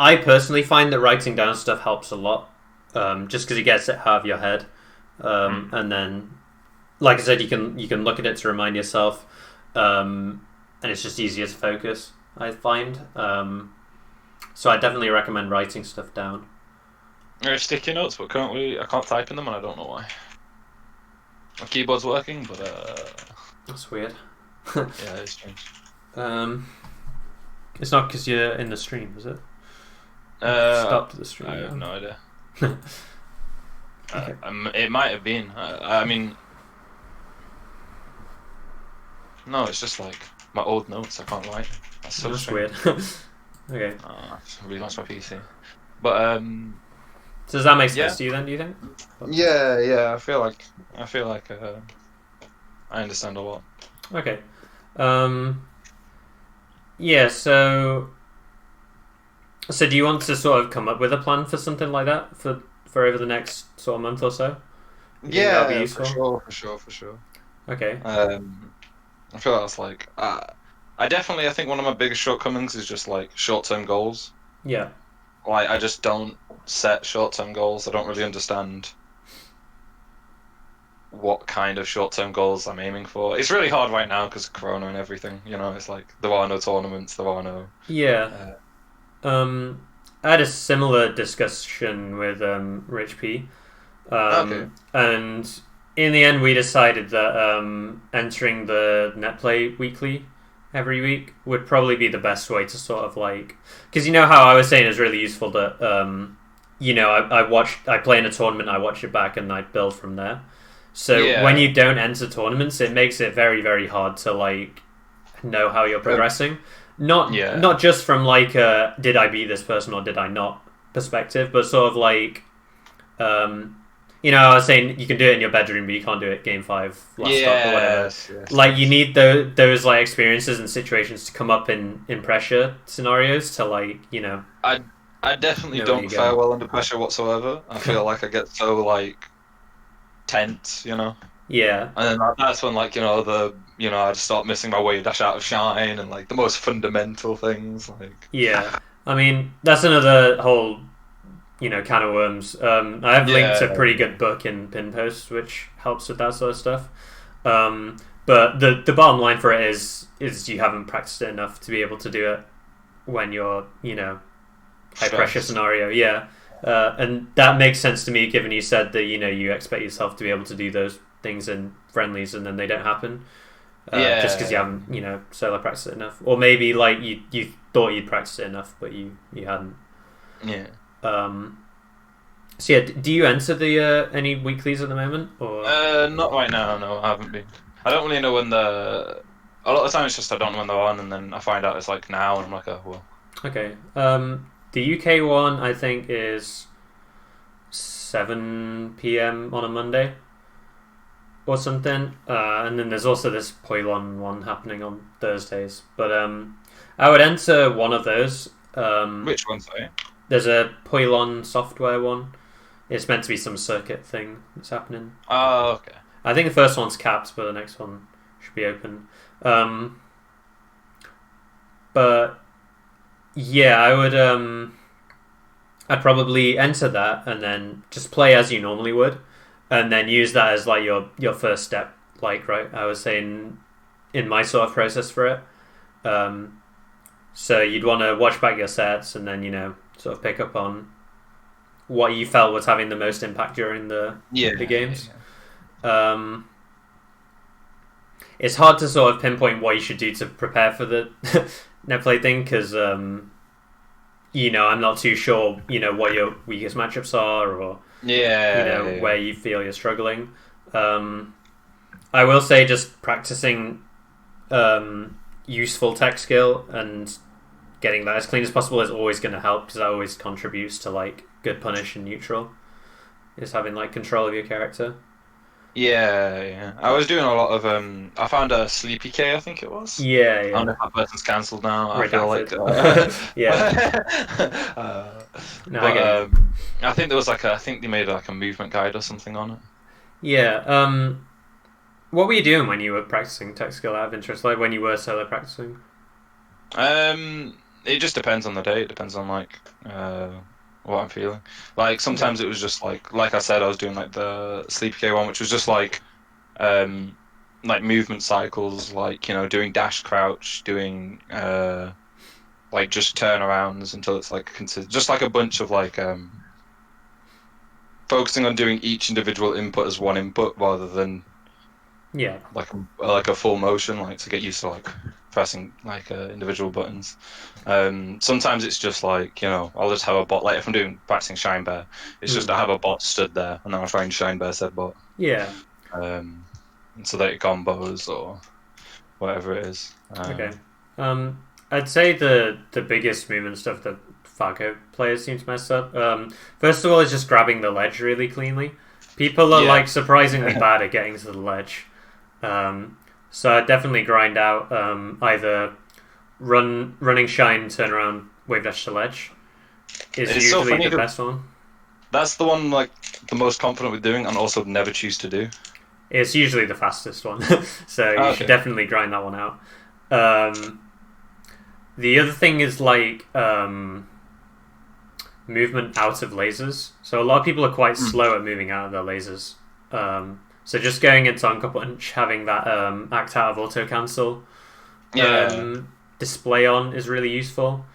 Speaker 2: I personally find that writing down stuff helps a lot, just because it gets it out of your head, and then, like I said, you can look at it to remind yourself, and it's just easier to focus, I find. So I definitely recommend writing stuff down.
Speaker 1: There's sticky notes, but I can't type in them, and I don't know why. My keyboard's working, but
Speaker 2: that's weird.
Speaker 1: Yeah, it's strange.
Speaker 2: It's not because you're in the stream, is it? Stopped the stream.
Speaker 1: I have no idea.
Speaker 2: Okay.
Speaker 1: It might have been. I mean, no, it's just like my old notes. I can't write. That's
Speaker 2: weird. Okay.
Speaker 1: I've really lost my PC. But
Speaker 2: so does that make sense to you then? Do you think?
Speaker 1: Yeah. I feel like I understand a lot.
Speaker 2: Okay. Yeah. So do you want to sort of come up with a plan for something like that for over the next sort of month or so?
Speaker 1: Yeah, for sure.
Speaker 2: Okay.
Speaker 1: I feel like that's like I think one of my biggest shortcomings is just like short-term goals.
Speaker 2: Yeah.
Speaker 1: Like I just don't set short-term goals. I don't really understand what kind of short-term goals I'm aiming for. It's really hard right now because of Corona and everything. It's like there are no tournaments. There are no.
Speaker 2: Yeah. I had a similar discussion with Rich P.
Speaker 1: Okay.
Speaker 2: And in the end, we decided that entering the Netplay weekly every week would probably be the best way to sort of like, because how I was saying is really useful that I play in a tournament, I watch it back, and I build from there. So when you don't enter tournaments, it makes it very, very hard to like know how you're progressing. Not just from like did I beat this person or did I not perspective, but sort of like I was saying you can do it in your bedroom, but you can't do it game 5 last stop or whatever.
Speaker 1: Yes.
Speaker 2: Like you need those like experiences and situations to come up in pressure scenarios to like
Speaker 1: I definitely don't fare well under pressure whatsoever. I feel like I get so like tense,
Speaker 2: Yeah.
Speaker 1: And then that's when like I just start missing my way dash out of shine and like the most fundamental things like.
Speaker 2: Yeah. I mean that's another whole can of worms. I have linked a pretty good book in Pin Post, which helps with that sort of stuff. But the bottom line for it is you haven't practiced it enough to be able to do it when you're high pressure scenario. Yeah, and that makes sense to me, given you said that you expect yourself to be able to do those things in friendlies and then they don't happen. Just because you haven't solo practiced it enough, or maybe like you thought you'd practiced it enough, but you hadn't.
Speaker 1: Yeah.
Speaker 2: So yeah, do you enter the any weeklies at the moment, or?
Speaker 1: Not right now. No, I haven't been. I don't really know when a lot of the time it's just I don't know when they're on, and then I find out it's like now, and I'm like, oh well.
Speaker 2: Okay. The UK one I think is 7 p.m. on a Monday or something, and then there's also this Poilon one happening on Thursdays. But I would enter one of those.
Speaker 1: Which one, sorry?
Speaker 2: There's a Poilon software one. It's meant to be some circuit thing that's happening.
Speaker 1: Oh, okay.
Speaker 2: I think the first one's capped, but the next one should be open. But yeah, I would. I'd probably enter that and then just play as you normally would, and then use that as like your first step. Like I was saying in my sort of process for it. So you'd want to watch back your sets and then sort of pick up on what you felt was having the most impact during the games. Yeah. It's hard to sort of pinpoint what you should do to prepare for the netplay thing because I'm not too sure what your weakest matchups are or where you feel you're struggling. I will say just practicing useful tech skill and getting that as clean as possible is always going to help, because that always contributes to like good punish and neutral. Is having like control of your character.
Speaker 1: Yeah, yeah. I was doing a lot of I found a Sleepy K, I think it was.
Speaker 2: Yeah,
Speaker 1: I don't know
Speaker 2: yeah.
Speaker 1: if that person's cancelled now. I feel like,
Speaker 2: Redacted. Yeah. No, I
Speaker 1: but
Speaker 2: get you.
Speaker 1: I think there was like I think they made like a movement guide or something on it.
Speaker 2: Yeah. What were you doing when you were practicing tech skill out of interest? Like when you were solo practicing?
Speaker 1: It just depends on the day. It depends on like what I'm feeling. Like
Speaker 2: Okay.
Speaker 1: sometimes it was just like I said, I was doing like the Sleepy K one, which was just um like movement cycles, like doing dash crouch, doing like just turnarounds until it's like just like a bunch of like focusing on doing each individual input as one input rather than
Speaker 2: Yeah.
Speaker 1: like a full motion, like to get used to like pressing like individual buttons. Sometimes it's just like I'll just have a bot, like if I'm doing practicing Shine Bear, it's just
Speaker 2: Mm.
Speaker 1: I have a bot stood there and then I'll try and Shine Bear said bot,
Speaker 2: Yeah.
Speaker 1: um, so that it combos or whatever it is.
Speaker 2: Okay. I'd say the biggest movement stuff that Farco players seem to mess up. First of all, is just grabbing the ledge really cleanly. People are
Speaker 1: Yeah.
Speaker 2: like surprisingly bad at getting to the ledge. So I definitely grind out either running shine, turn around, wave dash to ledge is
Speaker 1: It's so
Speaker 2: usually
Speaker 1: funny
Speaker 2: the
Speaker 1: 'cause
Speaker 2: best one.
Speaker 1: that's the one like the most confident with doing and also never choose to do.
Speaker 2: It's usually the fastest one, so you should
Speaker 1: Okay.
Speaker 2: definitely grind that one out. Um, the other thing is like movement out of lasers. So a lot of people are quite
Speaker 1: Mm.
Speaker 2: slow at moving out of their lasers. So just going into Anchor Punch, having that act out of auto cancel
Speaker 1: Yeah.
Speaker 2: display on is really useful.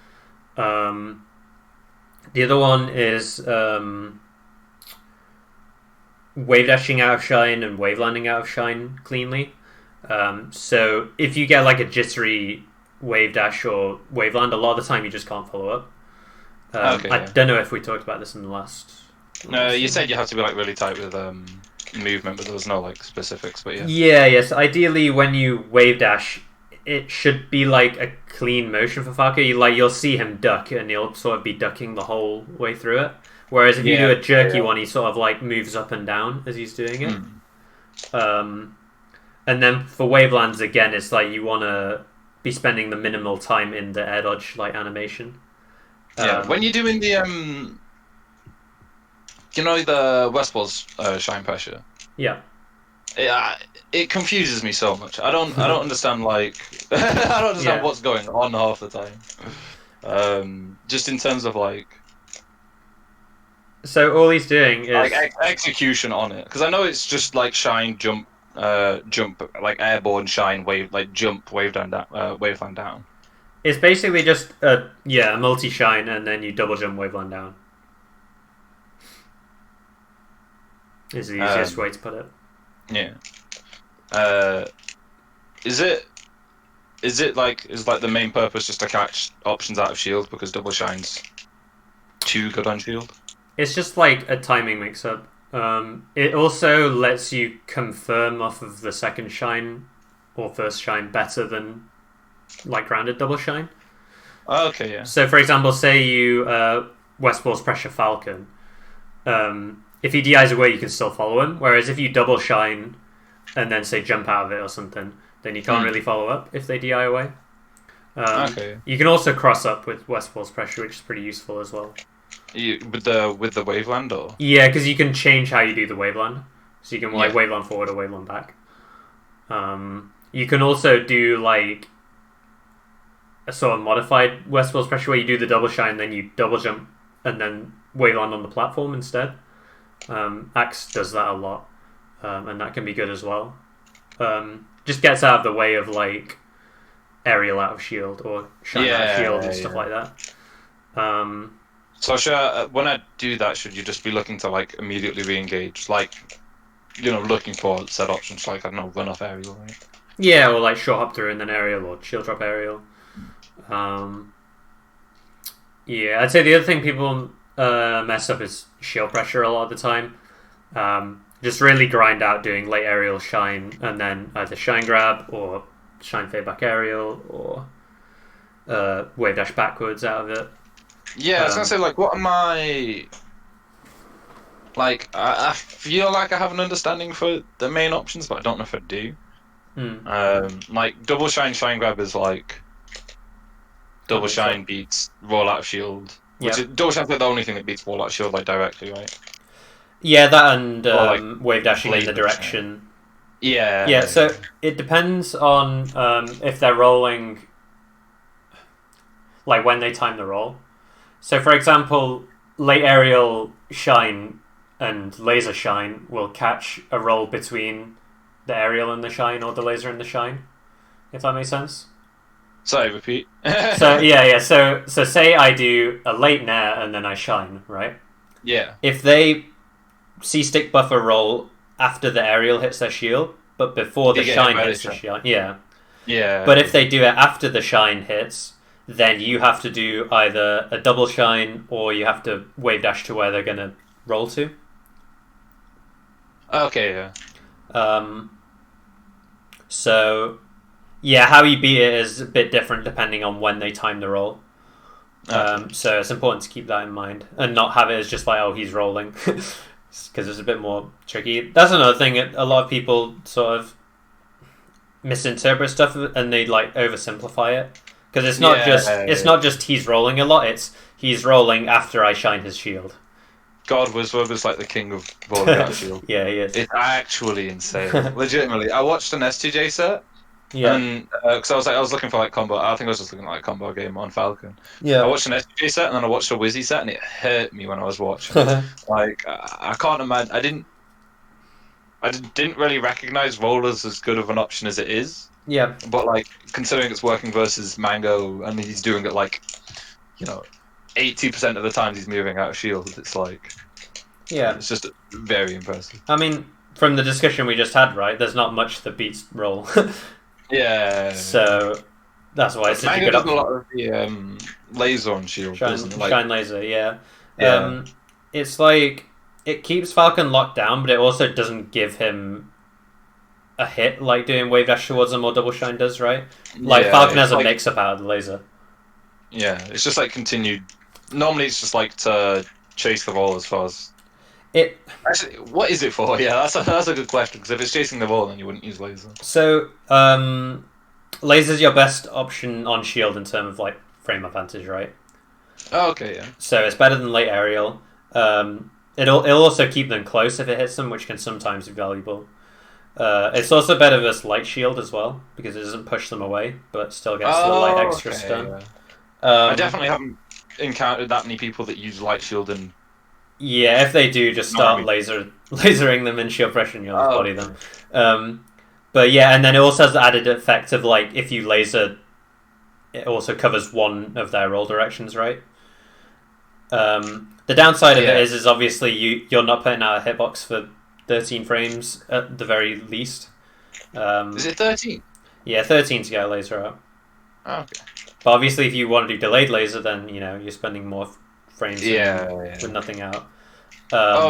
Speaker 2: The other one is wave dashing out of shine and wave landing out of shine cleanly. So if you get like a jittery wave dash or wave land, a lot of the time you just can't follow up.
Speaker 1: Okay.
Speaker 2: I
Speaker 1: Yeah.
Speaker 2: don't know if we talked about this in the last.
Speaker 1: No, you said you have to be like really tight with movement, but there was no like specifics. But yeah.
Speaker 2: Yeah, yes. Ideally, when you wave dash, it should be like a clean motion for Farker. You'll see him duck, and he'll sort of be ducking the whole way through it. Whereas if you do
Speaker 1: Yeah.
Speaker 2: a jerky
Speaker 1: Yeah.
Speaker 2: one, he sort of like moves up and down as he's doing it.
Speaker 1: Mm.
Speaker 2: And then for wavelands again, it's like you want to be spending the minimal time in the air dodge like animation.
Speaker 1: Yeah. When you're doing the the Westball's shine pressure.
Speaker 2: Yeah.
Speaker 1: It confuses me so much. I don't understand like I don't understand
Speaker 2: Yeah.
Speaker 1: what's going on half the time. Just in terms of like
Speaker 2: So all he's doing is
Speaker 1: execution on it, because I know it's just like shine, jump, jump, like airborne shine, wave, like jump, wave down, wave line down.
Speaker 2: it's basically just a multi shine, and then you double jump waveland down. Is the easiest way to put it.
Speaker 1: Yeah. Is it? Is like the main purpose just to catch options out of shield because double shine's too good on shield?
Speaker 2: It's just like a timing mix up. It also lets you confirm off of the second shine or first shine better than like grounded double shine.
Speaker 1: Okay, yeah.
Speaker 2: So, for example, say you Westball's pressure Falcon. If he DIs away, you can still follow him. Whereas if you double shine and then say jump out of it or something, then you can't really follow up if they DI away.
Speaker 1: Okay.
Speaker 2: You can also cross up with Westball's pressure, which is pretty useful as well.
Speaker 1: With the waveland or?
Speaker 2: Yeah, because you can change how you do the waveland. So you can like
Speaker 1: Yeah.
Speaker 2: waveland forward or waveland back. You can also do like a sort of modified Westball's pressure where you do the double shine, then you double jump and then waveland on the platform instead. Axe does that a lot, and that can be good as well. Just gets out of the way of like aerial out of shield or shine out of shield and stuff like that.
Speaker 1: So when I do that, should you just be looking to like immediately re-engage, like looking for said options, like I don't know, run off aerial, right?
Speaker 2: Yeah, or like short hop through and then aerial or shield drop aerial. Yeah, I'd say the other thing people mess up is shield pressure a lot of the time. just really grind out doing late aerial shine and then either shine grab or shine fade back aerial or wave dash backwards out of it.
Speaker 1: Yeah, I was gonna say, like, what am I? Like, I feel like I have an understanding for the main options, but I don't know if I do. Like, double shine grab is like double shine beats roll out of shield. Which is, double shine's like the only thing that beats roll out of shield like directly, right?
Speaker 2: Yeah, that and
Speaker 1: like,
Speaker 2: wave dashing in the direction.
Speaker 1: Yeah.
Speaker 2: Yeah, so it depends on if they're rolling, like when they time the roll. So, for example, late aerial shine and laser shine will catch a roll between the aerial and the shine or the laser and the shine, if that makes sense.
Speaker 1: Sorry, repeat.
Speaker 2: So yeah. So say I do a late nair and then I shine, right?
Speaker 1: Yeah.
Speaker 2: If they see stick buffer roll after the aerial hits their shield, but before the shine hits the shine, yeah. But if they do it after the shine hits, then you have to do either a double shine or you have to wave dash to where they're gonna roll to.
Speaker 1: Okay, yeah.
Speaker 2: So, yeah, how you beat it is a bit different depending on when they time the roll. So it's important to keep that in mind and not have it as just like, oh, he's rolling, because it's a bit more tricky. That's another thing. A lot of people sort of misinterpret stuff and they like oversimplify it because it's not just he's rolling a lot. It's he's rolling after I shine his shield.
Speaker 1: God, Wizward is like the king of rolling out shield.
Speaker 2: Yeah, he is.
Speaker 1: It's actually insane. Legitimately, I watched an STJ set.
Speaker 2: Yeah.
Speaker 1: And because I was looking for like combo. I think I was just looking at like combo game on Falcon.
Speaker 2: Yeah.
Speaker 1: I watched an STJ set and then I watched a Wizzy set and it hurt me when I was watching. Like I can't imagine. I didn't really recognize rollers as good of an option as it is.
Speaker 2: Yeah.
Speaker 1: But like considering it's working versus Mango and he's doing it like, 80% of the time he's moving out of shield. It's like,
Speaker 2: yeah,
Speaker 1: it's just very impressive.
Speaker 2: I mean, from the discussion we just had, right? There's not much that beats roll.
Speaker 1: Yeah.
Speaker 2: So that's why it's such a good option.
Speaker 1: a lot of the laser on shield, doesn't it? Like,
Speaker 2: shine laser, yeah. It's like it keeps Falcon locked down, but it also doesn't give him a hit like doing wave dash towards him or double shine does, right? Like Falcon has a mix up out of the laser.
Speaker 1: Yeah, it's just like continued. Normally, it's just like to chase the roll as far as
Speaker 2: it.
Speaker 1: Actually, what is it for? Yeah, that's a good question. Because if it's chasing the roll, then you wouldn't use laser.
Speaker 2: So, laser's your best option on shield in terms of like frame advantage, right?
Speaker 1: Oh, okay, yeah.
Speaker 2: So it's better than late aerial. It'll also keep them close if it hits them, which can sometimes be valuable. It's also better versus light shield as well because it doesn't push them away, but still gets the light extra stun.
Speaker 1: Yeah. I definitely haven't encountered that many people that use light shield and.
Speaker 2: Yeah, if they do, just start lasering them in shield pressure and you'll body them. But yeah, and then it also has the added effect of like if you laser, it also covers one of their roll directions, right? The downside of it is obviously you're not putting out a hitbox for 13 frames at the very least.
Speaker 1: Is it 13?
Speaker 2: Yeah, 13 to get a laser out.
Speaker 1: Oh, okay.
Speaker 2: But obviously, if you want to do delayed laser, then you're spending more frames. With nothing out.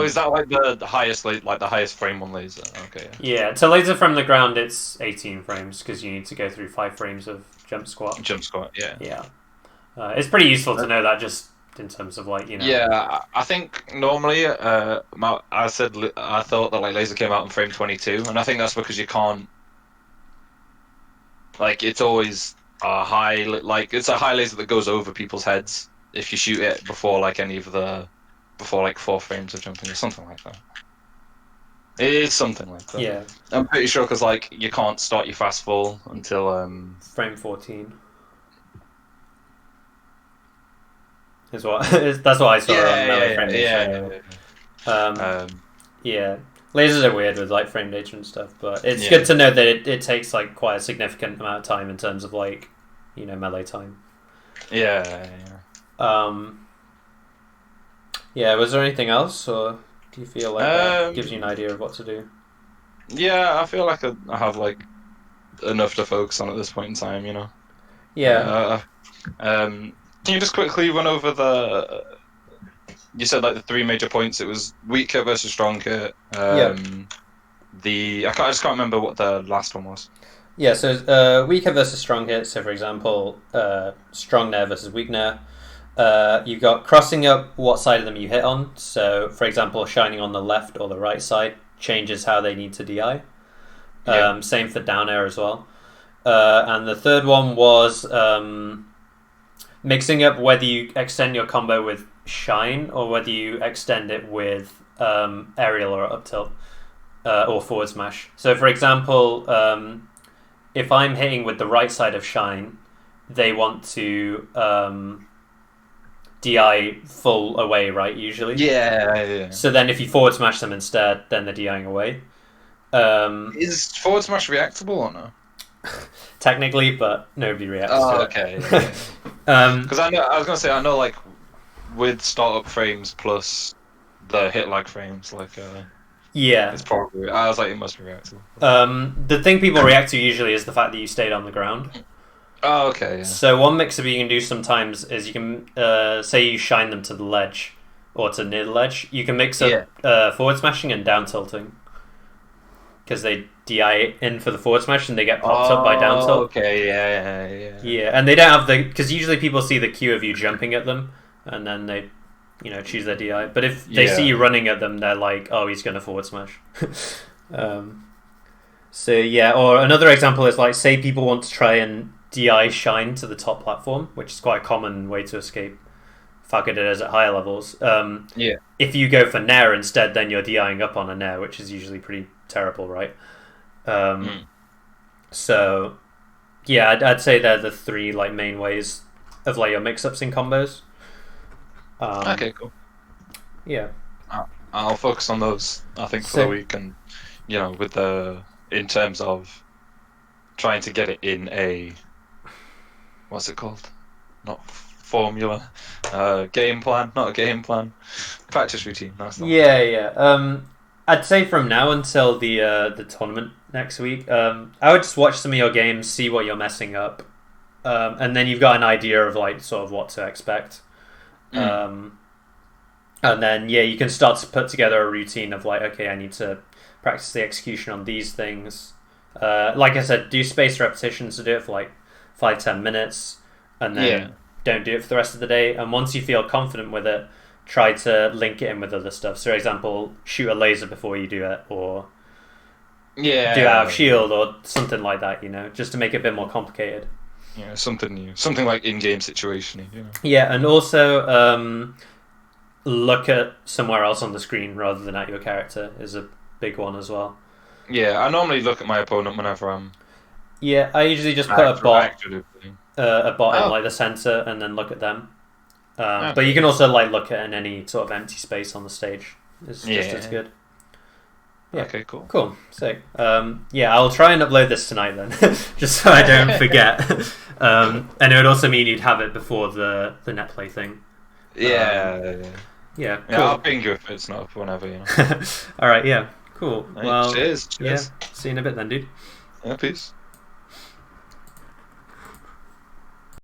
Speaker 1: Is that like the highest the highest frame on laser? Okay.
Speaker 2: Yeah, to laser from the ground, it's 18 frames because you need to go through 5 frames of jump squat.
Speaker 1: Yeah.
Speaker 2: Yeah, it's pretty useful to know that just in terms of like.
Speaker 1: Yeah, I think normally I thought that like laser came out in frame 22, and I think that's because you can't. Like it's always a high it's a high laser that goes over people's heads if you shoot it before like before like 4 frames of jumping or something like that. It is something like that.
Speaker 2: Yeah,
Speaker 1: I'm pretty sure because like you can't start your fast fall until
Speaker 2: frame 14. That's what I saw on melee frame data. Yeah. Lasers are weird with like frame data and stuff, but it's good to know that it takes like quite a significant amount of time in terms of like, melee time.
Speaker 1: Yeah.
Speaker 2: Yeah, was there anything else, or do you feel like that gives you an idea of what to do?
Speaker 1: Yeah, I feel like I have like enough to focus on at this point in time,
Speaker 2: Yeah.
Speaker 1: Can you just quickly run over you said like the three major points. It was weak hit versus strong hit.
Speaker 2: Yeah.
Speaker 1: I just can't remember what the last one was.
Speaker 2: Yeah, so weak hit versus strong hit. So, for example, strong nair versus weak nair. You've got crossing up what side of them you hit on. So, for example, shining on the left or the right side changes how they need to DI.
Speaker 1: Yeah.
Speaker 2: Same for down air as well. And the third one was mixing up whether you extend your combo with shine or whether you extend it with aerial or up tilt or forward smash. So, for example, if I'm hitting with the right side of shine, they want to DI full away, right? Usually.
Speaker 1: Yeah.
Speaker 2: So then, if you forward smash them instead, then they're DIing away.
Speaker 1: Is forward smash reactable or no?
Speaker 2: Technically, but nobody reacts to
Speaker 1: Oh,
Speaker 2: it.
Speaker 1: okay.
Speaker 2: Because
Speaker 1: I was gonna say I know like with startup frames plus the hit lag frames, like
Speaker 2: yeah,
Speaker 1: it's probably. I was like, it must be reactable.
Speaker 2: The thing people react to usually is the fact that you stayed on the ground.
Speaker 1: Oh, okay. Yeah.
Speaker 2: So one mix-up you can do sometimes is you can say you shine them to the ledge or to near the ledge. You can mix up forward smashing and down tilting because they DI in for the forward smash and they get popped up by down tilt.
Speaker 1: Okay, yeah.
Speaker 2: Yeah, and they don't have the because usually people see the cue of you jumping at them and then they, choose their DI. But if they see you running at them, they're like, oh, he's gonna forward smash. So yeah, or another example is like say people want to try and DI shine to the top platform, which is quite a common way to escape fuck it is at higher levels. If you go for nair instead, then you're DIing up on a nair, which is usually pretty terrible, right? So yeah, I'd say they're the three like main ways of like your mix-ups in combos.
Speaker 1: Okay, cool.
Speaker 2: Yeah,
Speaker 1: I'll focus on those. I think for the week, and with in terms of trying to get it in a what's it called? Not formula, game plan, not a game plan, practice routine. That's the
Speaker 2: yeah. I'd say from now until the tournament next week, I would just watch some of your games, see what you're messing up, and then you've got an idea of like sort of what to expect. And then you can start to put together a routine of like, okay, I need to practice the execution on these things. Like I said, do spaced repetitions to do it for like 5-10 minutes, and then don't do it for the rest of the day. And once you feel confident with it, try to link it in with other stuff. So, for example, shoot a laser before you do it, or do it out of shield, or something like that. Just to make it a bit more complicated.
Speaker 1: Yeah, something new, something like in-game situation.
Speaker 2: Yeah, and also look at somewhere else on the screen rather than at your character is a big one as well.
Speaker 1: Yeah, I normally look at my opponent whenever I'm.
Speaker 2: Yeah, I usually just put a bot in like the center and then look at them. But you can also like look at in any sort of empty space on the stage. It's just as good. Yeah.
Speaker 1: Okay, cool.
Speaker 2: Cool. Sick. I'll try and upload this tonight then, just so I don't forget. And it would also mean you'd have it before the netplay thing.
Speaker 1: Yeah.
Speaker 2: Yeah. Cool.
Speaker 1: I'll ping you if it's not up whenever.
Speaker 2: All right. Yeah. Cool.
Speaker 1: Well, cheers.
Speaker 2: Yeah. See you in a bit then, dude.
Speaker 1: Yeah, peace.